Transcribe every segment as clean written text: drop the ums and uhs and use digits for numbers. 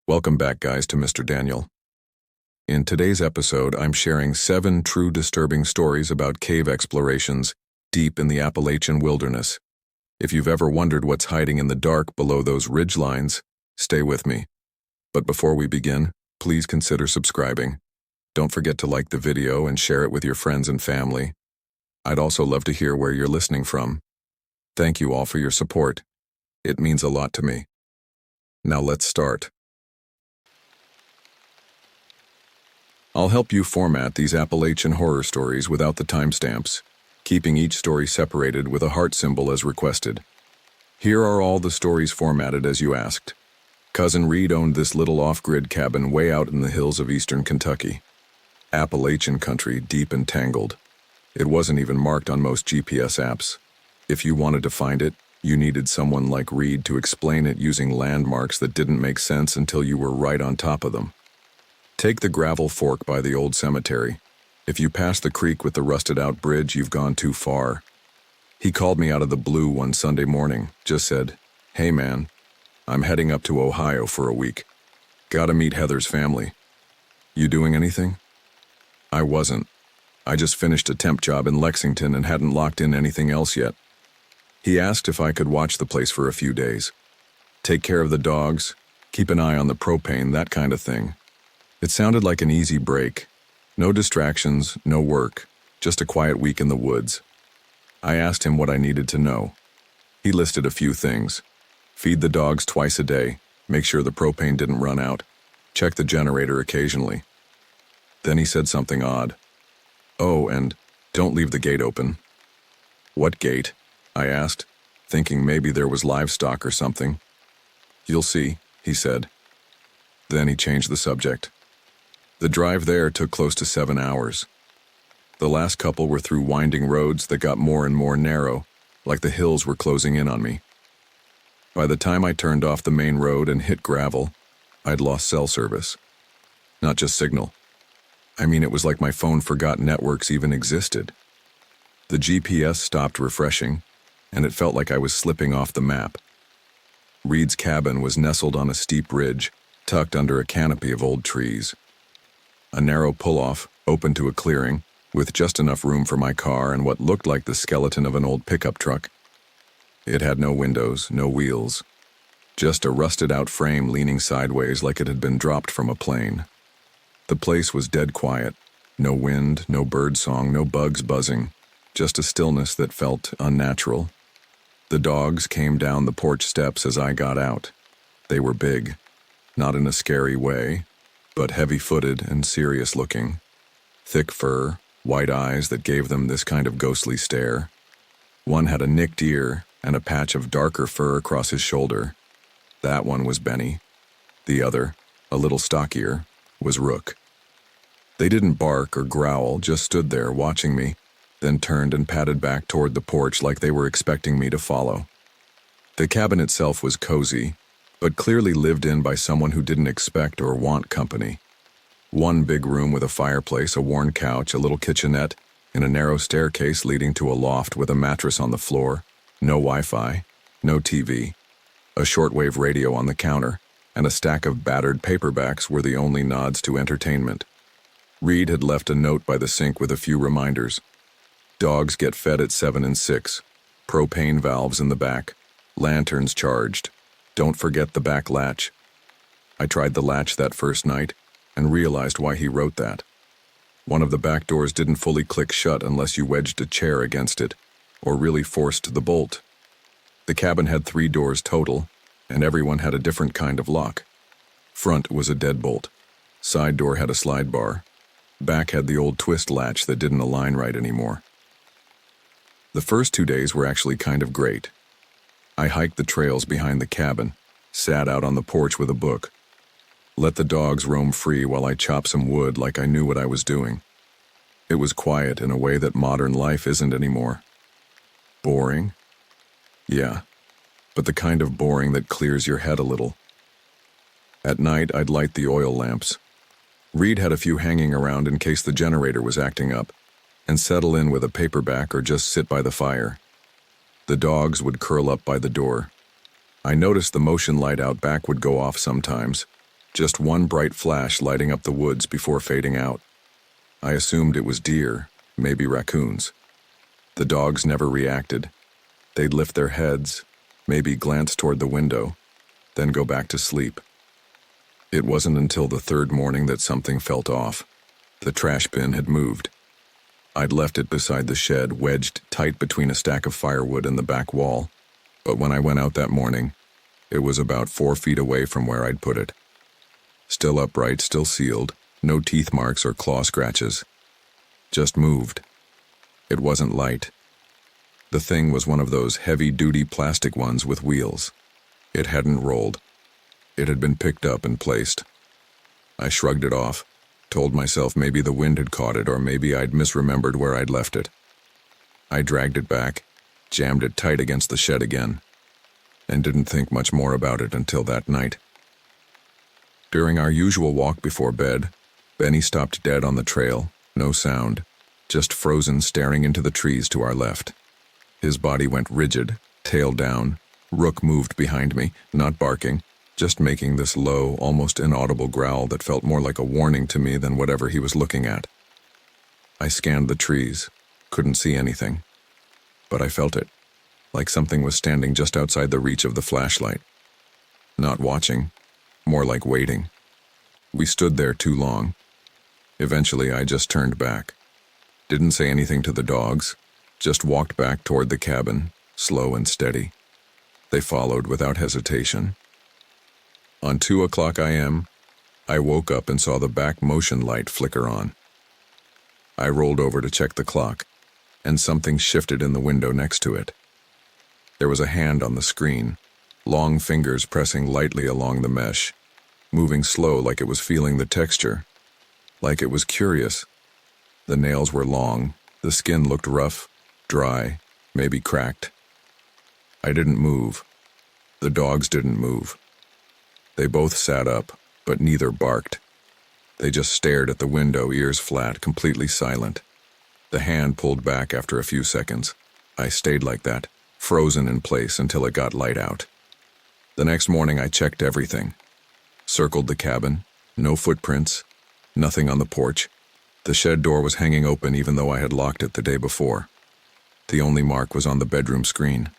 Welcome back, guys, to Mr. Daniel. In today's episode, I'm sharing 7 true disturbing stories about cave explorations deep in the Appalachian wilderness. If you've ever wondered what's hiding in the dark below those ridge lines, stay with me. But before we begin, please consider subscribing. Don't forget to like the video and share it with your friends and family. I'd also love to hear where you're listening from. Thank you all for your support. It means a lot to me. Now let's start. I'll help you format these Appalachian horror stories without the timestamps, keeping each story separated with a heart symbol as requested. Here are all the stories formatted as you asked. Cousin Reed owned this little off-grid cabin way out in the hills of eastern Kentucky. Appalachian country, deep and tangled. It wasn't even marked on most GPS apps. If you wanted to find it, you needed someone like Reed to explain it using landmarks that didn't make sense until you were right on top of them. Take the gravel fork by the old cemetery. If you pass the creek with the rusted-out bridge, you've gone too far. He called me out of the blue one Sunday morning, just said, "Hey man, I'm heading up to Ohio for a week. Gotta meet Heather's family. You doing anything?" I wasn't. I just finished a temp job in Lexington and hadn't locked in anything else yet. He asked if I could watch the place for a few days. Take care of the dogs, keep an eye on the propane, that kind of thing. It sounded like an easy break. No distractions, no work, just a quiet week in the woods. I asked him what I needed to know. He listed a few things. Feed the dogs twice a day, make sure the propane didn't run out, check the generator occasionally. Then he said something odd. "Oh, and don't leave the gate open." "What gate?" I asked, thinking maybe there was livestock or something. "You'll see," he said. Then he changed the subject. The drive there took close to 7 hours. The last couple were through winding roads that got more and more narrow, like the hills were closing in on me. By the time I turned off the main road and hit gravel, I'd lost cell service. Not just signal. I mean, it was like my phone forgot networks even existed. The GPS stopped refreshing, and it felt like I was slipping off the map. Reed's cabin was nestled on a steep ridge, tucked under a canopy of old trees. A narrow pull-off, open to a clearing, with just enough room for my car and what looked like the skeleton of an old pickup truck. It had no windows, no wheels, just a rusted-out frame leaning sideways like it had been dropped from a plane. The place was dead quiet. No wind, no bird song, no bugs buzzing, just a stillness that felt unnatural. The dogs came down the porch steps as I got out. They were big, not in a scary way, but heavy-footed and serious-looking. Thick fur, white eyes that gave them this kind of ghostly stare. One had a nicked ear and a patch of darker fur across his shoulder. That one was Benny. The other, a little stockier, was Rook. They didn't bark or growl, just stood there watching me, then turned and padded back toward the porch like they were expecting me to follow. The cabin itself was cozy, but clearly lived in by someone who didn't expect or want company. One big room with a fireplace, a worn couch, a little kitchenette, and a narrow staircase leading to a loft with a mattress on the floor, no Wi-Fi, no TV. A shortwave radio on the counter, and a stack of battered paperbacks were the only nods to entertainment. Reed had left a note by the sink with a few reminders. Dogs get fed at 7 and 6. Propane valves in the back. Lanterns charged. Don't forget the back latch. I tried the latch that first night and realized why he wrote that. One of the back doors didn't fully click shut unless you wedged a chair against it, or really forced the bolt. The cabin had 3 doors total, and everyone had a different kind of lock. Front was a deadbolt. Side door had a slide bar. Back had the old twist latch that didn't align right anymore. The first 2 days were actually kind of great. I hiked the trails behind the cabin, sat out on the porch with a book, let the dogs roam free while I chopped some wood like I knew what I was doing. It was quiet in a way that modern life isn't anymore. Boring? Yeah, but the kind of boring that clears your head a little. At night, I'd light the oil lamps. Reed had a few hanging around in case the generator was acting up, and settle in with a paperback or just sit by the fire. The dogs would curl up by the door. I noticed the motion light out back would go off sometimes, just one bright flash lighting up the woods before fading out. I assumed it was deer, maybe raccoons. The dogs never reacted. They'd lift their heads, maybe glance toward the window, then go back to sleep. It wasn't until the third morning that something felt off. The trash bin had moved. I'd left it beside the shed, wedged tight between a stack of firewood and the back wall, but when I went out that morning, it was about 4 feet away from where I'd put it. Still upright, still sealed, no teeth marks or claw scratches. Just moved. It wasn't light. The thing was one of those heavy-duty plastic ones with wheels. It hadn't rolled. It had been picked up and placed. I shrugged it off, told myself maybe the wind had caught it or maybe I'd misremembered where I'd left it. I dragged it back, jammed it tight against the shed again, and didn't think much more about it until that night. During our usual walk before bed, Benny stopped dead on the trail, no sound, just frozen staring into the trees to our left. His body went rigid, tail down. Rook moved behind me, not barking, just making this low, almost inaudible growl that felt more like a warning to me than whatever he was looking at. I scanned the trees, couldn't see anything, but I felt it, like something was standing just outside the reach of the flashlight. Not watching, more like waiting. We stood there too long. Eventually, I just turned back. Didn't say anything to the dogs, just walked back toward the cabin, slow and steady. They followed without hesitation. On 2:00 a.m., I woke up and saw the back motion light flicker on. I rolled over to check the clock, and something shifted in the window next to it. There was a hand on the screen, long fingers pressing lightly along the mesh, moving slow like it was feeling the texture, like it was curious. The nails were long, the skin looked rough, dry, maybe cracked. I didn't move. The dogs didn't move. They both sat up, but neither barked. They just stared at the window, ears flat, completely silent. The hand pulled back after a few seconds. I stayed like that, frozen in place until it got light out. The next morning I checked everything. Circled the cabin, no footprints, nothing on the porch. The shed door was hanging open even though I had locked it the day before. The only mark was on the bedroom screen.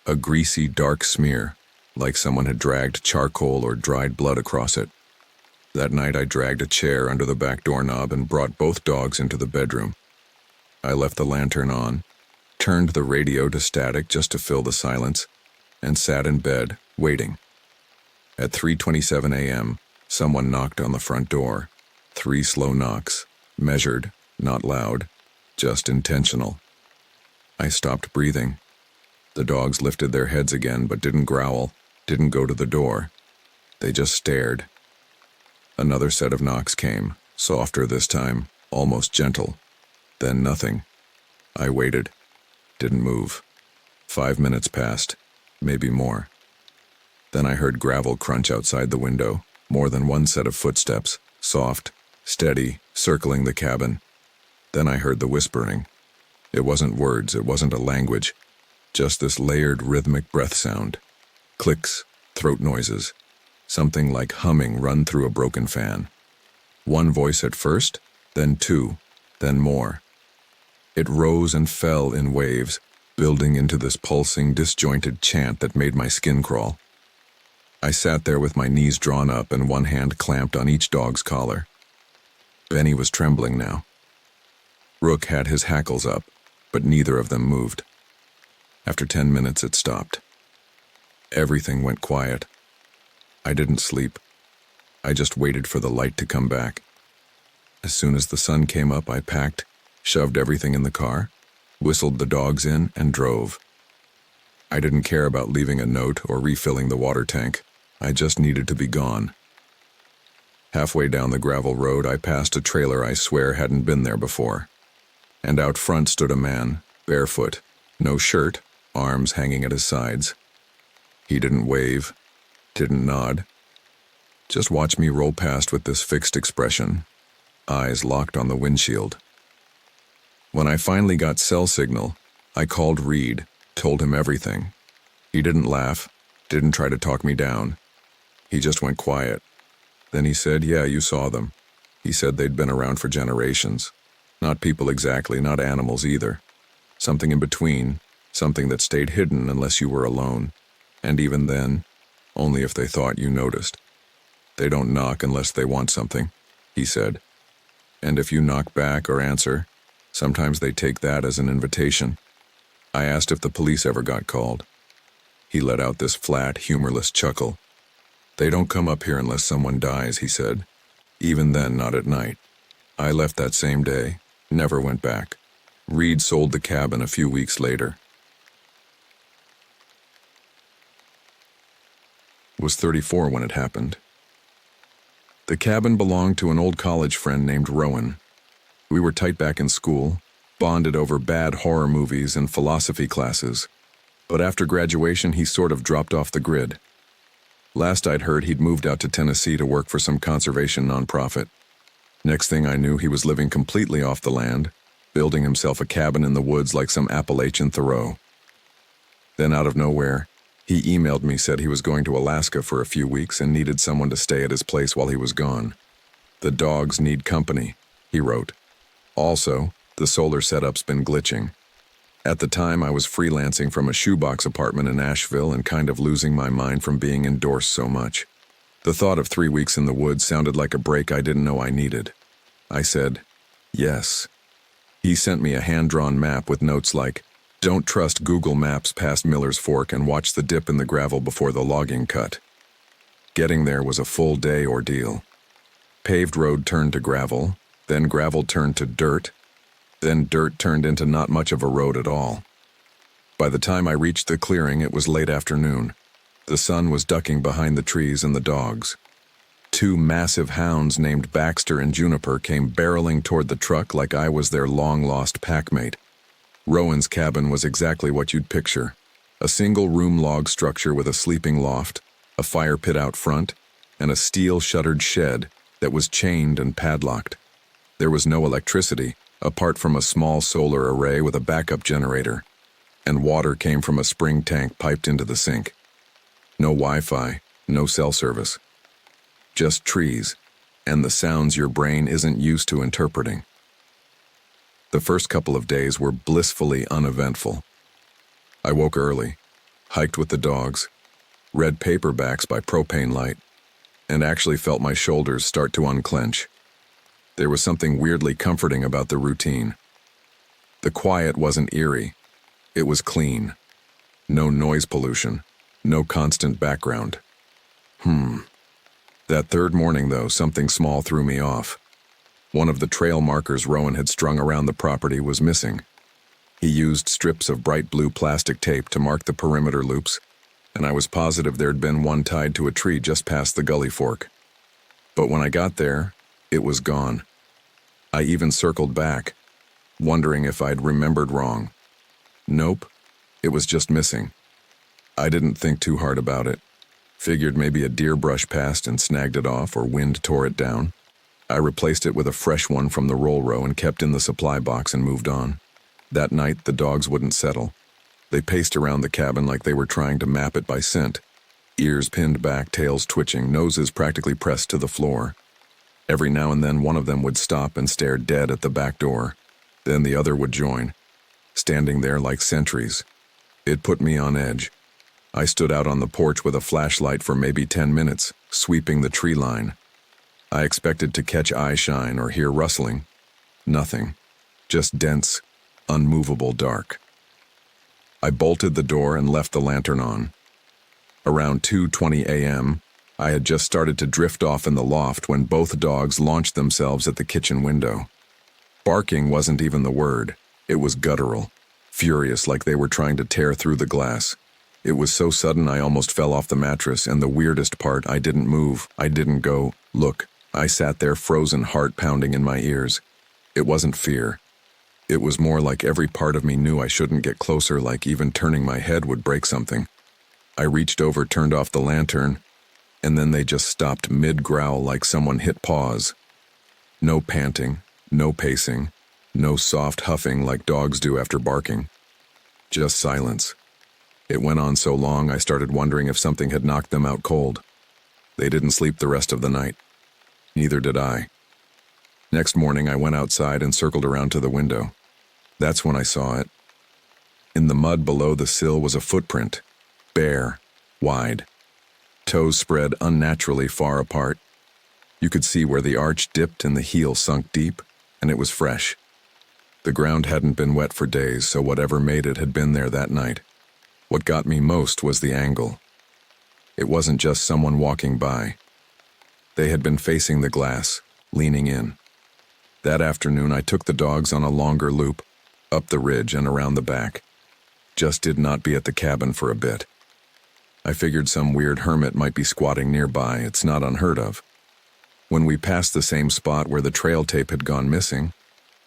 A greasy, dark smear, like someone had dragged charcoal or dried blood across it. That night I dragged a chair under the back doorknob and brought both dogs into the bedroom. I left the lantern on, turned the radio to static just to fill the silence, and sat in bed, waiting. At 3:27 a.m., someone knocked on the front door. 3 slow knocks, measured, not loud, just intentional. I stopped breathing. The dogs lifted their heads again but didn't growl, didn't go to the door. They just stared. Another set of knocks came, softer this time, almost gentle. Then nothing. I waited. Didn't move. 5 minutes passed, maybe more. Then I heard gravel crunch outside the window, more than one set of footsteps, soft, steady, circling the cabin. Then I heard the whispering. It wasn't words, it wasn't a language, just this layered rhythmic breath sound. Clicks, throat noises, something like humming run through a broken fan. One voice at first, then 2, then more. It rose and fell in waves, building into this pulsing, disjointed chant that made my skin crawl. I sat there with my knees drawn up and one hand clamped on each dog's collar. Benny was trembling now. Rook had his hackles up, but neither of them moved. After 10 minutes, it stopped. Everything went quiet. I didn't sleep. I just waited for the light to come back. As soon as the sun came up, I packed, shoved everything in the car, whistled the dogs in, and drove. I didn't care about leaving a note or refilling the water tank. I just needed to be gone. Halfway down the gravel road, I passed a trailer I swear hadn't been there before. And out front stood a man, barefoot, no shirt, arms hanging at his sides. He didn't wave, didn't nod. Just watched me roll past with this fixed expression, eyes locked on the windshield. When I finally got cell signal, I called Reed, told him everything. He didn't laugh, didn't try to talk me down. He just went quiet. Then he said, yeah, you saw them. He said they'd been around for generations. Not people exactly, not animals either. Something in between, something that stayed hidden unless you were alone. And even then, only if they thought you noticed. They don't knock unless they want something, he said. And if you knock back or answer, sometimes they take that as an invitation. I asked if the police ever got called. He let out this flat, humorless chuckle. They don't come up here unless someone dies, he said. Even then, not at night. I left that same day, never went back. Reed sold the cabin a few weeks later. Was 34 when it happened. The cabin belonged to an old college friend named Rowan. We were tight back in school, bonded over bad horror movies and philosophy classes. But after graduation, he sort of dropped off the grid. Last I'd heard, he'd moved out to Tennessee to work for some conservation nonprofit. Next thing I knew, he was living completely off the land, building himself a cabin in the woods like some Appalachian Thoreau. Then out of nowhere, he emailed me, said he was going to Alaska for a few weeks and needed someone to stay at his place while he was gone. The dogs need company, he wrote. Also, the solar setup's been glitching. At the time, I was freelancing from a shoebox apartment in Asheville and kind of losing my mind from being indoors so much. The thought of 3 weeks in the woods sounded like a break I didn't know I needed. I said, yes. He sent me a hand-drawn map with notes like, don't trust Google Maps past Miller's Fork and watch the dip in the gravel before the logging cut. Getting there was a full-day ordeal. Paved road turned to gravel, then gravel turned to dirt, then dirt turned into not much of a road at all. By the time I reached the clearing, it was late afternoon. The sun was ducking behind the trees and the dogs. 2 massive hounds named Baxter and Juniper came barreling toward the truck like I was their long-lost packmate. Rowan's cabin was exactly what you'd picture. A single-room log structure with a sleeping loft, a fire pit out front, and a steel-shuttered shed that was chained and padlocked. There was no electricity, apart from a small solar array with a backup generator, and water came from a spring tank piped into the sink. No Wi-Fi, no cell service. Just trees, and the sounds your brain isn't used to interpreting. The first couple of days were blissfully uneventful. I woke early, hiked with the dogs, read paperbacks by propane light, and actually felt my shoulders start to unclench. There was something weirdly comforting about the routine. The quiet wasn't eerie. It was clean. No noise pollution, no constant background. That third morning, though, something small threw me off. One of the trail markers Rowan had strung around the property was missing. He used strips of bright blue plastic tape to mark the perimeter loops, and I was positive there'd been one tied to a tree just past the gully fork. But when I got there, it was gone. I even circled back, wondering if I'd remembered wrong. Nope, it was just missing. I didn't think too hard about it. Figured maybe a deer brushed past and snagged it off, or wind tore it down. I replaced it with a fresh one from the roll row and kept in the supply box and moved on. That night, the dogs wouldn't settle. They paced around the cabin like they were trying to map it by scent. Ears pinned back, tails twitching, noses practically pressed to the floor. Every now and then, one of them would stop and stare dead at the back door. Then the other would join, standing there like sentries. It put me on edge. I stood out on the porch with a flashlight for maybe 10 minutes, sweeping the tree line. I expected to catch eye shine or hear rustling. Nothing. Just dense, unmovable dark. I bolted the door and left the lantern on. Around 2:20 a.m., I had just started to drift off in the loft when both dogs launched themselves at the kitchen window. Barking wasn't even the word. It was guttural, furious like they were trying to tear through the glass. It was so sudden I almost fell off the mattress, and the weirdest part, I didn't move. I didn't go, look. I sat there, frozen, heart pounding in my ears. It wasn't fear. It was more like every part of me knew I shouldn't get closer, like even turning my head would break something. I reached over, turned off the lantern, and then they just stopped mid-growl like someone hit pause. No panting, no pacing, no soft huffing like dogs do after barking. Just silence. It went on so long I started wondering if something had knocked them out cold. They didn't sleep the rest of the night. Neither did I. Next morning, I went outside and circled around to the window. That's when I saw it. In the mud below the sill was a footprint, bare, wide. Toes spread unnaturally far apart. You could see where the arch dipped and the heel sunk deep, and it was fresh. The ground hadn't been wet for days, so whatever made it had been there that night. What got me most was the angle. It wasn't just someone walking by. They had been facing the glass, leaning in. That afternoon, I took the dogs on a longer loop, up the ridge and around the back. Just did not be at the cabin for a bit. I figured some weird hermit might be squatting nearby. It's not unheard of. When we passed the same spot where the trail tape had gone missing,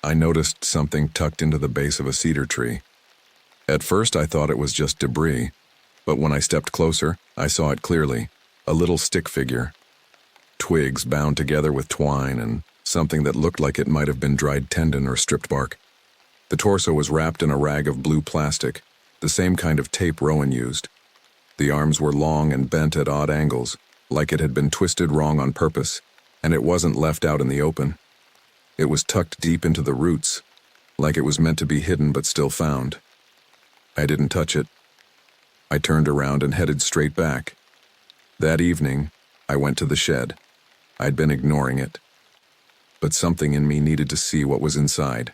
I noticed something tucked into the base of a cedar tree. At first, I thought it was just debris, but when I stepped closer, I saw it clearly, a little stick figure. Twigs bound together with twine and something that looked like it might have been dried tendon or stripped bark. The torso was wrapped in a rag of blue plastic, the same kind of tape Rowan used. The arms were long and bent at odd angles, like it had been twisted wrong on purpose, and it wasn't left out in the open. It was tucked deep into the roots, like it was meant to be hidden but still found. I didn't touch it. I turned around and headed straight back. That evening, I went to the shed. I'd been ignoring it. But something in me needed to see what was inside.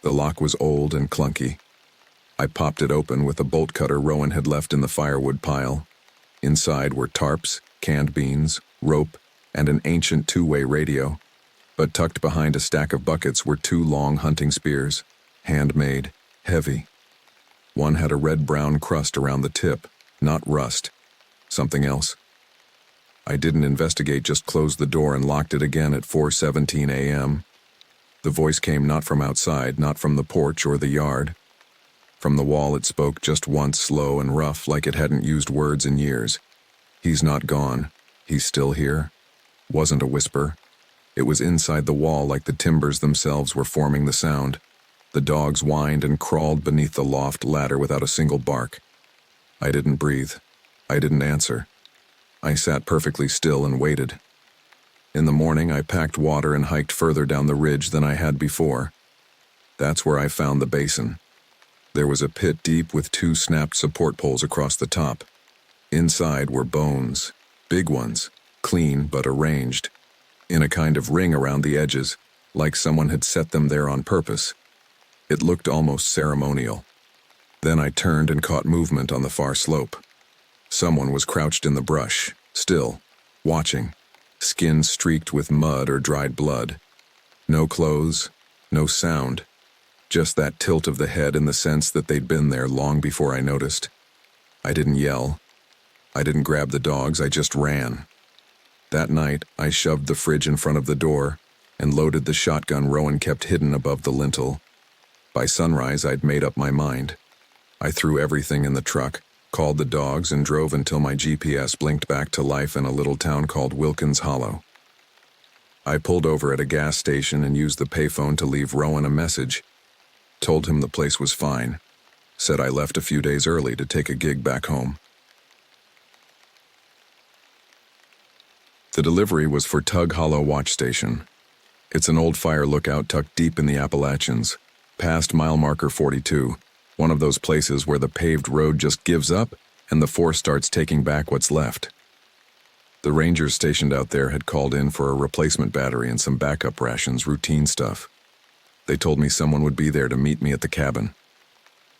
The lock was old and clunky. I popped it open with a bolt cutter Rowan had left in the firewood pile. Inside were tarps, canned beans, rope, and an ancient two-way radio. But tucked behind a stack of buckets were 2 long hunting spears, handmade, heavy. One had a red-brown crust around the tip, not rust, something else. I didn't investigate, just closed the door and locked it again at 4:17 a.m. The voice came not from outside, not from the porch or the yard. From the wall it spoke just once, slow and rough, like it hadn't used words in years. "He's not gone. He's still here." Wasn't a whisper. It was inside the wall, like the timbers themselves were forming the sound. The dogs whined and crawled beneath the loft ladder without a single bark. I didn't breathe. I didn't answer. I sat perfectly still and waited. In the morning, I packed water and hiked further down the ridge than I had before. That's where I found the basin. There was a pit deep with 2 snapped support poles across the top. Inside were bones, big ones, clean but arranged, in a kind of ring around the edges, like someone had set them there on purpose. It looked almost ceremonial. Then I turned and caught movement on the far slope. Someone was crouched in the brush, still, watching, skin streaked with mud or dried blood. No clothes, no sound, just that tilt of the head and the sense that they'd been there long before I noticed. I didn't yell. I didn't grab the dogs, I just ran. That night, I shoved the fridge in front of the door and loaded the shotgun Rowan kept hidden above the lintel. By sunrise, I'd made up my mind. I threw everything in the truck, called the dogs, and drove until my GPS blinked back to life in a little town called Wilkins Hollow. I pulled over at a gas station and used the payphone to leave Rowan a message. Told him the place was fine. Said I left a few days early to take a gig back home. The delivery was for Tug Hollow Watch Station. It's an old fire lookout tucked deep in the Appalachians, past mile marker 42, one of those places where the paved road just gives up and the force starts taking back what's left. The rangers stationed out there had called in for a replacement battery and some backup rations, routine stuff. They told me someone would be there to meet me at the cabin.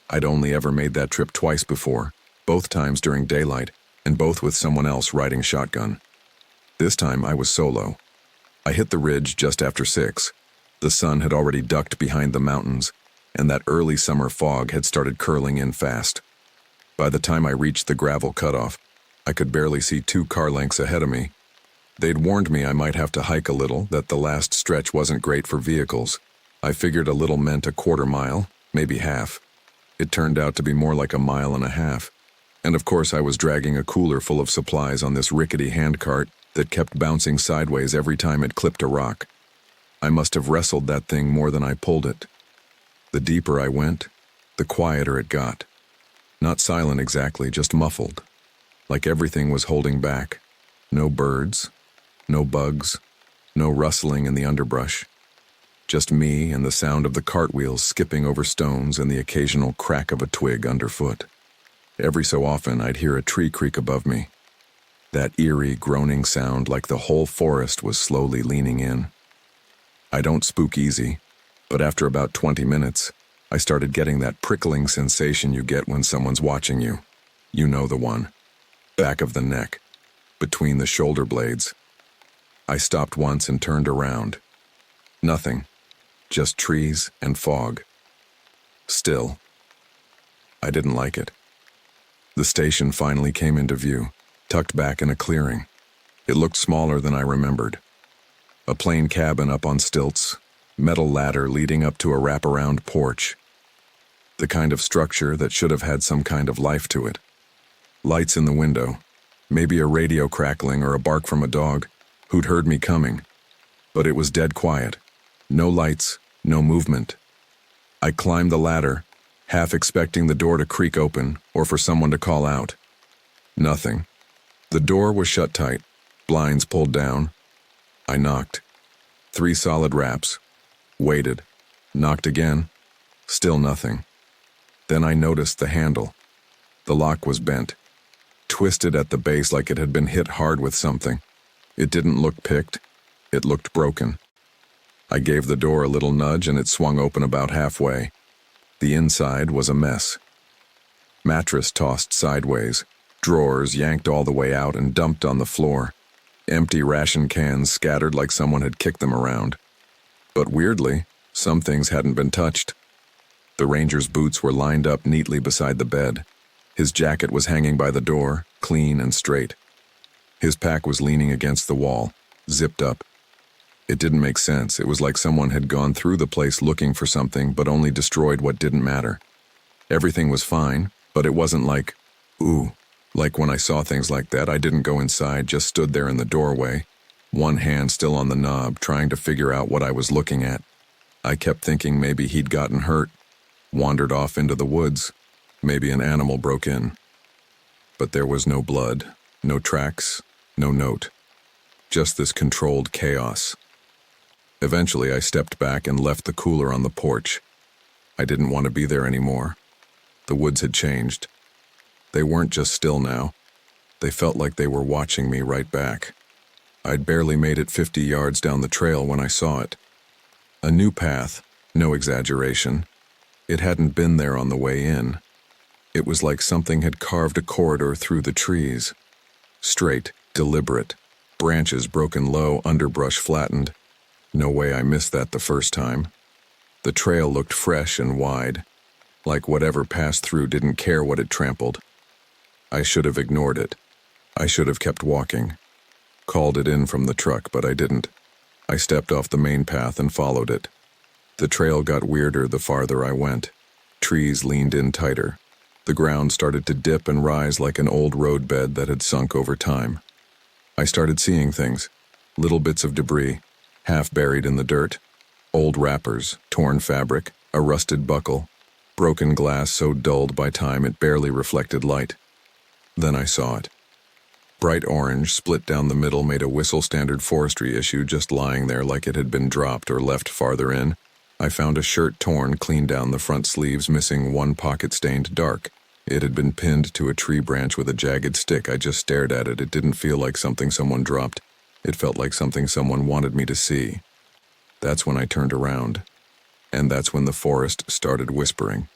I'd only ever made that trip twice before, both times during daylight, and both with someone else riding shotgun. This time I was solo. I hit the ridge just after 6. The sun had already ducked behind the mountains, and that early summer fog had started curling in fast. By the time I reached the gravel cutoff, I could barely see 2 car lengths ahead of me. They'd warned me I might have to hike a little, that the last stretch wasn't great for vehicles. I figured a little meant a quarter mile, maybe half. It turned out to be more like a mile and a half. And of course I was dragging a cooler full of supplies on this rickety handcart that kept bouncing sideways every time it clipped a rock. I must have wrestled that thing more than I pulled it. The deeper I went, the quieter it got. Not silent exactly, just muffled. Like everything was holding back. No birds, no bugs, No rustling in the underbrush. Just me and the sound of the cartwheels skipping over stones and the occasional crack of a twig underfoot. Every so often, I'd hear a tree creak above me. That eerie, groaning sound like the whole forest was slowly leaning in. I don't spook easy, but after about 20 minutes, I started getting that prickling sensation you get when someone's watching you. You know the one. Back of the neck, between the shoulder blades. I stopped once and turned around. Nothing, just trees and fog. Still, I didn't like it. The station finally came into view, tucked back in a clearing. It looked smaller than I remembered. A plain cabin up on stilts, metal ladder leading up to a wraparound porch. The kind of structure that should have had some kind of life to it. Lights in the window, maybe a radio crackling or a bark from a dog who'd heard me coming. But it was dead quiet. No lights, no movement. I climbed the ladder, half expecting the door to creak open or for someone to call out. Nothing. The door was shut tight, blinds pulled down. I knocked. 3 solid raps. Waited. Knocked again. Still nothing. Then I noticed the handle. The lock was bent, twisted at the base like it had been hit hard with something. It didn't look picked. It looked broken. I gave the door a little nudge and it swung open about halfway. The inside was a mess. Mattress tossed sideways, drawers yanked all the way out and dumped on the floor, empty ration cans scattered like someone had kicked them around. But weirdly, some things hadn't been touched. The ranger's boots were lined up neatly beside the bed. His jacket was hanging by the door, clean and straight. His pack was leaning against the wall, zipped up. It didn't make sense. It was like someone had gone through the place looking for something but only destroyed what didn't matter. Everything was fine, but it wasn't like, ooh. Like when I saw things like that, I didn't go inside, just stood there in the doorway, one hand still on the knob, trying to figure out what I was looking at. I kept thinking maybe he'd gotten hurt, wandered off into the woods, maybe an animal broke in. But there was no blood, no tracks, no note. Just this controlled chaos. Eventually, I stepped back and left the cooler on the porch. I didn't want to be there anymore. The woods had changed. They weren't just still now. They felt like they were watching me right back. I'd barely made it 50 yards down the trail when I saw it. A new path, no exaggeration. It hadn't been there on the way in. It was like something had carved a corridor through the trees. Straight, deliberate, branches broken low, underbrush flattened. No way I missed that the first time. The trail looked fresh and wide, like whatever passed through didn't care what it trampled. I should have ignored it. I should have kept walking. Called it in from the truck, but I didn't. I stepped off the main path and followed it. The trail got weirder the farther I went. Trees leaned in tighter. The ground started to dip and rise like an old roadbed that had sunk over time. I started seeing things, little bits of debris, half buried in the dirt, old wrappers, torn fabric, a rusted buckle, broken glass so dulled by time it barely reflected light. Then I saw it. Bright orange, split down the middle, made a whistle standard forestry issue just lying there like it had been dropped or left farther in. I found a shirt torn clean down the front sleeves, missing one pocket stained dark. It had been pinned to a tree branch with a jagged stick. I just stared at it. It didn't feel like something someone dropped. It felt like something someone wanted me to see. That's when I turned around. And that's when the forest started whispering.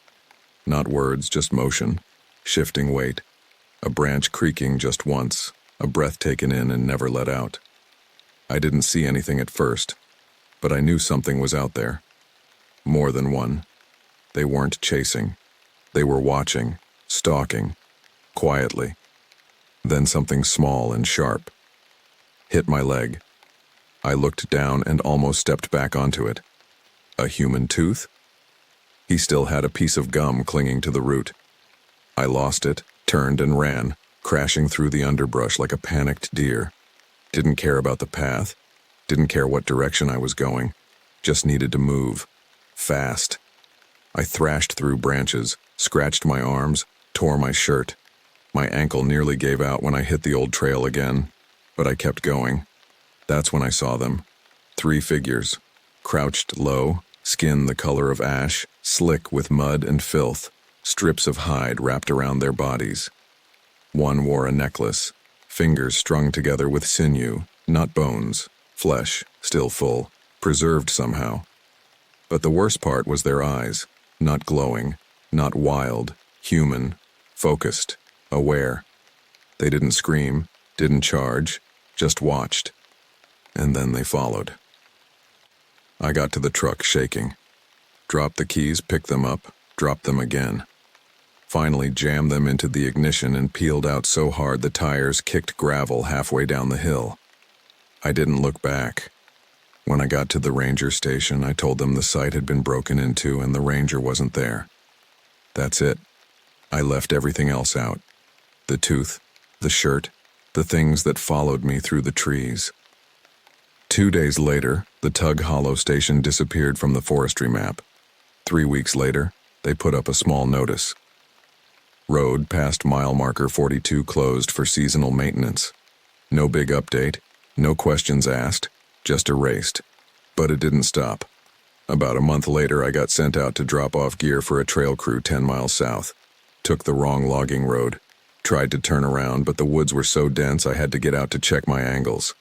Not words, just motion, shifting weight. A branch creaking just once, a breath taken in and never let out. I didn't see anything at first, but I knew something was out there. More than one. They weren't chasing. They were watching, stalking, quietly. Then something small and sharp hit my leg. I looked down and almost stepped back onto it. A human tooth? He still had a piece of gum clinging to the root. I lost it, turned and ran, crashing through the underbrush like a panicked deer. Didn't care about the path, didn't care what direction I was going, just needed to move. Fast. I thrashed through branches, scratched my arms, tore my shirt. My ankle nearly gave out when I hit the old trail again, but I kept going. That's when I saw them. 3 figures, crouched low, skin the color of ash, slick with mud and filth, strips of hide wrapped around their bodies. One wore a necklace, fingers strung together with sinew, not bones, flesh, still full, preserved somehow. But the worst part was their eyes, not glowing, not wild, human, focused, aware. They didn't scream, didn't charge, just watched. And then they followed. I got to the truck shaking. Dropped the keys, picked them up, dropped them again. Finally jammed them into the ignition and peeled out so hard the tires kicked gravel halfway down the hill. I didn't look back. When I got to the ranger station, I told them the site had been broken into and the ranger wasn't there. That's it. I left everything else out. The tooth, the shirt, the things that followed me through the trees. 2 days later, the Tug Hollow station disappeared from the forestry map. 3 weeks later, they put up a small notice. Road past mile marker 42 closed for seasonal maintenance. No big update, no questions asked, just erased. But it didn't stop. About a month later, I got sent out to drop off gear for a trail crew 10 miles south. Took the wrong logging road. Tried to turn around, but the woods were so dense I had to get out to check my angles.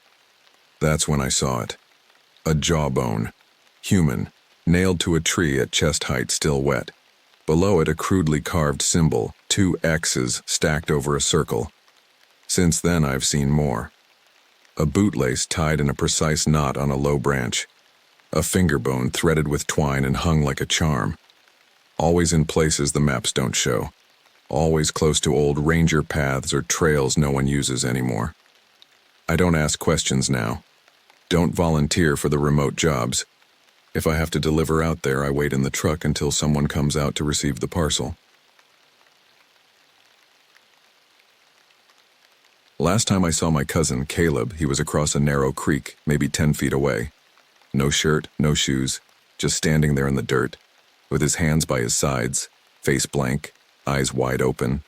That's when I saw it. A jawbone. Human. Nailed to a tree at chest height, still wet. Below it, a crudely carved symbol, 2 X's stacked over a circle. Since then, I've seen more. A bootlace tied in a precise knot on a low branch. A finger bone threaded with twine and hung like a charm. Always in places the maps don't show. Always close to old ranger paths or trails no one uses anymore. I don't ask questions now. Don't volunteer for the remote jobs. If I have to deliver out there, I wait in the truck until someone comes out to receive the parcel. Last time I saw my cousin, Caleb, he was across a narrow creek, maybe 10 feet away. No shirt, no shoes, just standing there in the dirt, with his hands by his sides, face blank, eyes wide open.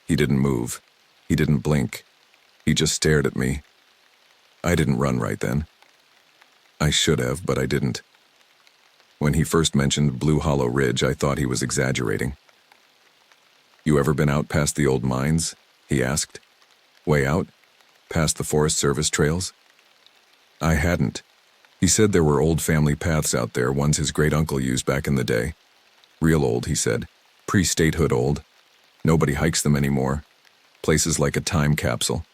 He didn't move. He didn't blink. He just stared at me. I didn't run right then. I should have, but I didn't. When he first mentioned Blue Hollow Ridge, I thought he was exaggerating. "You ever been out past the old mines?" he asked. "Way out? Past the Forest Service trails?" I hadn't. He said there were old family paths out there, ones his great-uncle used back in the day. Real old, he said. Pre-statehood old. Nobody hikes them anymore. Places like a time capsule.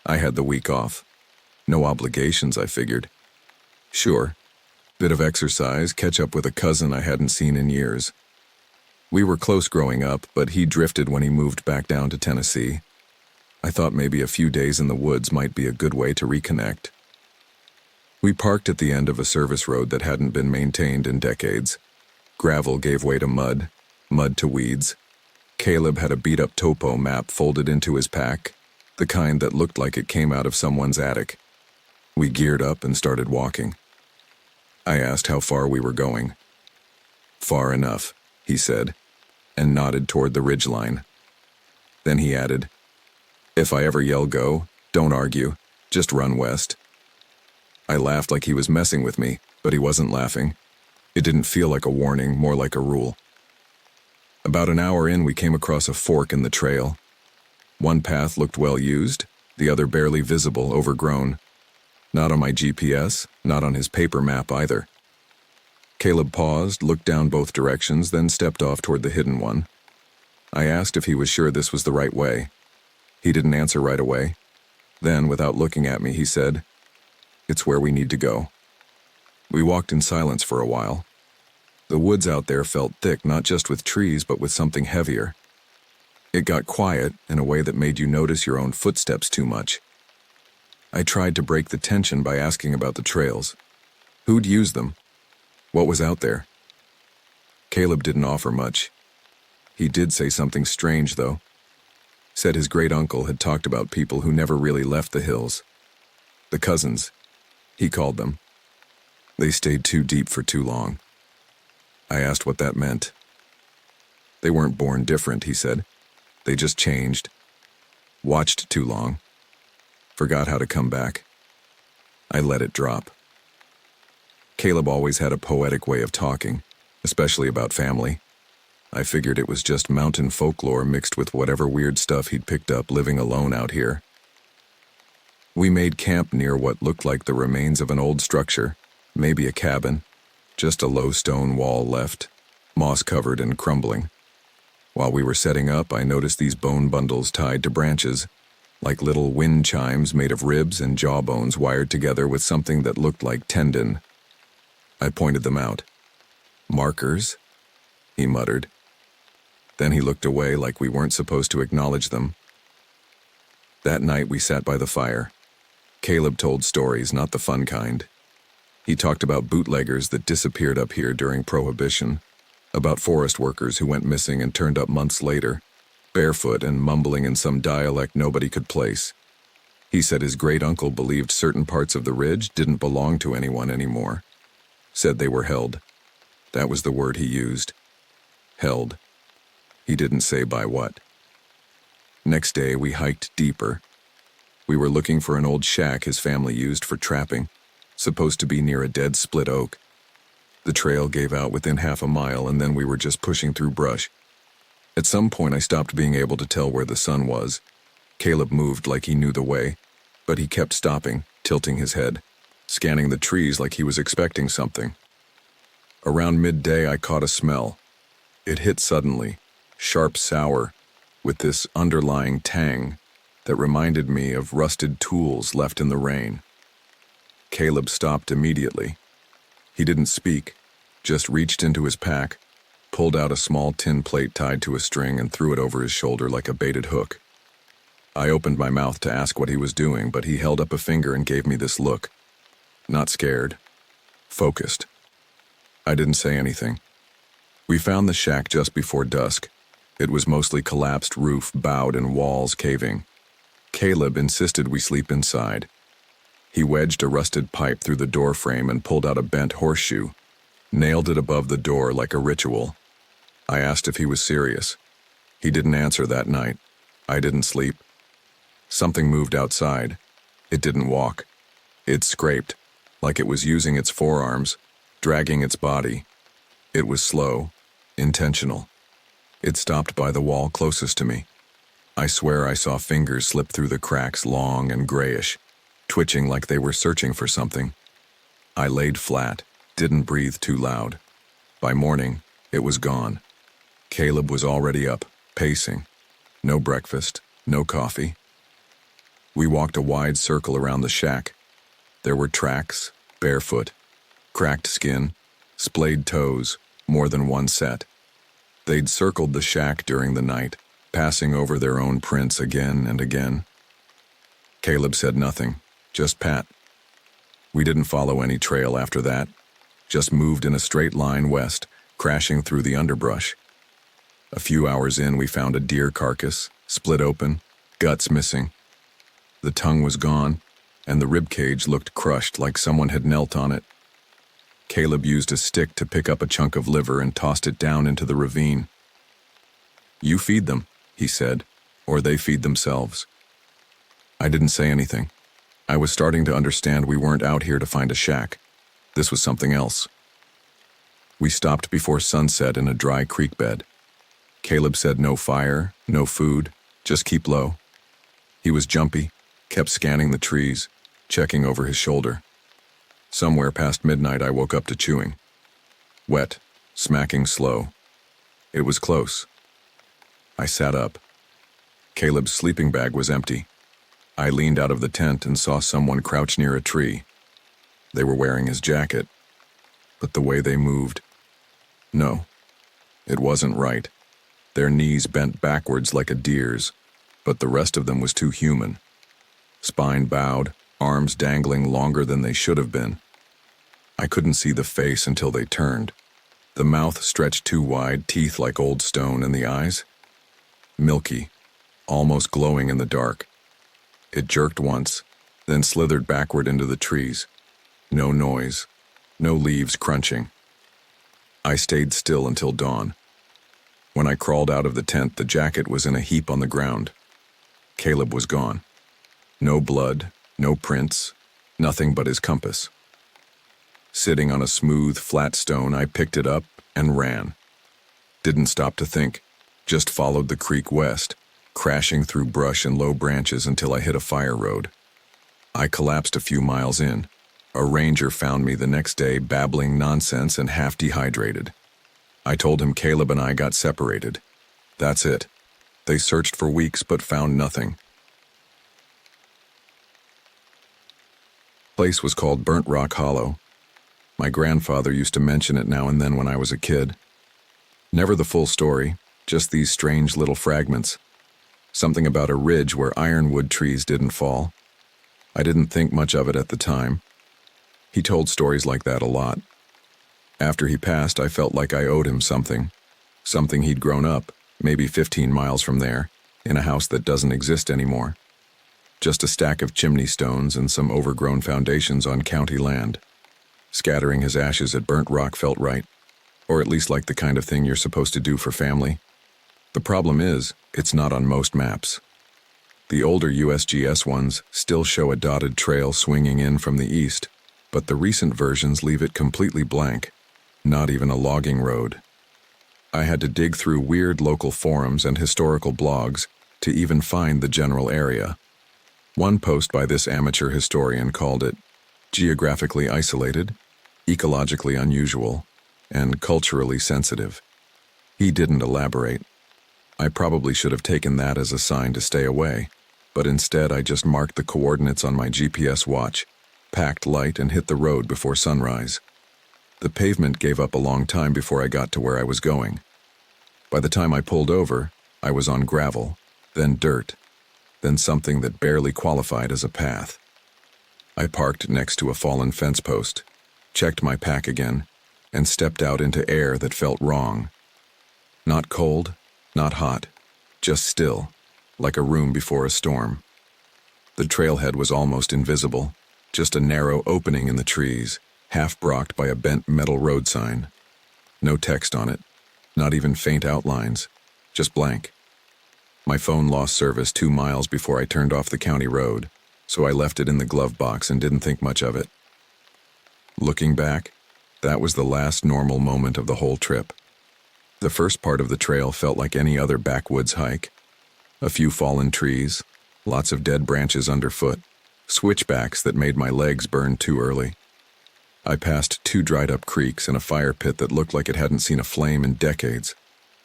I had the week off. No obligations, I figured. Sure. Bit of exercise, catch up with a cousin I hadn't seen in years. We were close growing up, but he drifted when he moved back down to Tennessee. I thought maybe a few days in the woods might be a good way to reconnect. We parked at the end of a service road that hadn't been maintained in decades. Gravel gave way to mud, mud to weeds. Caleb had a beat-up topo map folded into his pack, the kind that looked like it came out of someone's attic. We geared up and started walking. I asked how far we were going. "Far enough," he said, and nodded toward the ridgeline. Then he added, "If I ever yell go, don't argue, just run west." I laughed like he was messing with me, but he wasn't laughing. It didn't feel like a warning, more like a rule. About an hour in, we came across a fork in the trail. One path looked well used, the other barely visible, overgrown. Not on my GPS, not on his paper map either. Caleb paused, looked down both directions, then stepped off toward the hidden one. I asked if he was sure this was the right way. He didn't answer right away. Then, without looking at me, he said, "It's where we need to go." We walked in silence for a while. The woods out there felt thick, not just with trees, but with something heavier. It got quiet in a way that made you notice your own footsteps too much. I tried to break the tension by asking about the trails. Who'd use them? What was out there? Caleb didn't offer much. He did say something strange, though. Said his great-uncle had talked about people who never really left the hills. The cousins, he called them. They stayed too deep for too long. I asked what that meant. They weren't born different, he said. They just changed. Watched too long. Forgot how to come back. I let it drop. Caleb always had a poetic way of talking, especially about family. I figured it was just mountain folklore mixed with whatever weird stuff he'd picked up living alone out here. We made camp near what looked like the remains of an old structure, maybe a cabin, just a low stone wall left, moss-covered and crumbling. While we were setting up, I noticed these bone bundles tied to branches, like little wind chimes made of ribs and jawbones wired together with something that looked like tendon. I pointed them out. "Markers?" he muttered. Then he looked away like we weren't supposed to acknowledge them. That night we sat by the fire. Caleb told stories, not the fun kind. He talked about bootleggers that disappeared up here during Prohibition, about forest workers who went missing and turned up months later, barefoot and mumbling in some dialect nobody could place. He said his great-uncle believed certain parts of the ridge didn't belong to anyone anymore. Said they were held. That was the word he used. Held. He didn't say by what. Next day we hiked deeper. We were looking for an old shack his family used for trapping, supposed to be near a dead split oak. The trail gave out within half a mile, and then we were just pushing through brush. At some point I stopped being able to tell where the sun was. Caleb moved like he knew the way, but he kept stopping, tilting his head, scanning the trees like he was expecting something. Around midday I caught a smell. It hit suddenly, sharp sour, with this underlying tang that reminded me of rusted tools left in the rain. Caleb stopped immediately. He didn't speak, just reached into his pack, pulled out a small tin plate tied to a string and threw it over his shoulder like a baited hook. I opened my mouth to ask what he was doing, but he held up a finger and gave me this look. Not scared. Focused. I didn't say anything. We found the shack just before dusk. It was mostly collapsed roof, bowed, and walls caving. Caleb insisted we sleep inside. He wedged a rusted pipe through the door frame and pulled out a bent horseshoe, nailed it above the door like a ritual. I asked if he was serious. He didn't answer that night. I didn't sleep. Something moved outside. It didn't walk. It scraped, like it was using its forearms, dragging its body. It was slow, intentional. It stopped by the wall closest to me. I swear I saw fingers slip through the cracks, long and grayish, twitching like they were searching for something. I laid flat, didn't breathe too loud. By morning, it was gone. Caleb was already up, pacing. No breakfast, no coffee. We walked a wide circle around the shack. There were tracks, barefoot, cracked skin, splayed toes, more than one set. They'd circled the shack during the night, passing over their own prints again and again. Caleb said nothing, just pat. We didn't follow any trail after that, just moved in a straight line west, crashing through the underbrush. A few hours in, we found a deer carcass, split open, guts missing. The tongue was gone, and the ribcage looked crushed like someone had knelt on it. Caleb used a stick to pick up a chunk of liver and tossed it down into the ravine. "You feed them," he said, "or they feed themselves." I didn't say anything. I was starting to understand we weren't out here to find a shack. This was something else. We stopped before sunset in a dry creek bed. Caleb said no fire, no food, just keep low. He was jumpy, kept scanning the trees, checking over his shoulder. Somewhere past midnight I woke up to chewing. Wet, smacking slow. It was close. I sat up. Caleb's sleeping bag was empty. I leaned out of the tent and saw someone crouch near a tree. They were wearing his jacket, but the way they moved... No, it wasn't right. Their knees bent backwards like a deer's, but the rest of them was too human. Spine bowed, arms dangling longer than they should have been. I couldn't see the face until they turned. The mouth stretched too wide, teeth like old stone, and the eyes? Milky, almost glowing in the dark. It jerked once, then slithered backward into the trees. No noise, no leaves crunching. I stayed still until dawn. When I crawled out of the tent, the jacket was in a heap on the ground. Caleb was gone. No blood, no prints, nothing but his compass. Sitting on a smooth, flat stone, I picked it up and ran. Didn't stop to think, just followed the creek west, crashing through brush and low branches until I hit a fire road. I collapsed a few miles in. A ranger found me the next day babbling nonsense and half dehydrated. I told him Caleb and I got separated. That's it. They searched for weeks but found nothing. The place was called Burnt Rock Hollow. My grandfather used to mention it now and then when I was a kid. Never the full story, just these strange little fragments. Something about a ridge where ironwood trees didn't fall. I didn't think much of it at the time. He told stories like that a lot. After he passed, I felt like I owed him something. Something he'd grown up, maybe 15 miles from there, in a house that doesn't exist anymore. Just a stack of chimney stones and some overgrown foundations on county land. Scattering his ashes at Burnt Rock felt right, or at least like the kind of thing you're supposed to do for family. The problem is, it's not on most maps. The older USGS ones still show a dotted trail swinging in from the east, but the recent versions leave it completely blank, not even a logging road. I had to dig through weird local forums and historical blogs to even find the general area. One post by this amateur historian called it geographically isolated, ecologically unusual, and culturally sensitive. He didn't elaborate. I probably should have taken that as a sign to stay away, but instead I just marked the coordinates on my GPS watch, packed light, and hit the road before sunrise. The pavement gave up a long time before I got to where I was going. By the time I pulled over, I was on gravel, then dirt, then something that barely qualified as a path. I parked next to a fallen fence post, checked my pack again, and stepped out into air that felt wrong. Not cold, not hot, just still, like a room before a storm. The trailhead was almost invisible, just a narrow opening in the trees, half blocked by a bent metal road sign. No text on it, not even faint outlines, just blank. My phone lost service 2 miles before I turned off the county road, so I left it in the glove box and didn't think much of it. Looking back, that was the last normal moment of the whole trip. The first part of the trail felt like any other backwoods hike. A few fallen trees, lots of dead branches underfoot, switchbacks that made my legs burn too early. I passed 2 dried-up creeks and a fire pit that looked like it hadn't seen a flame in decades.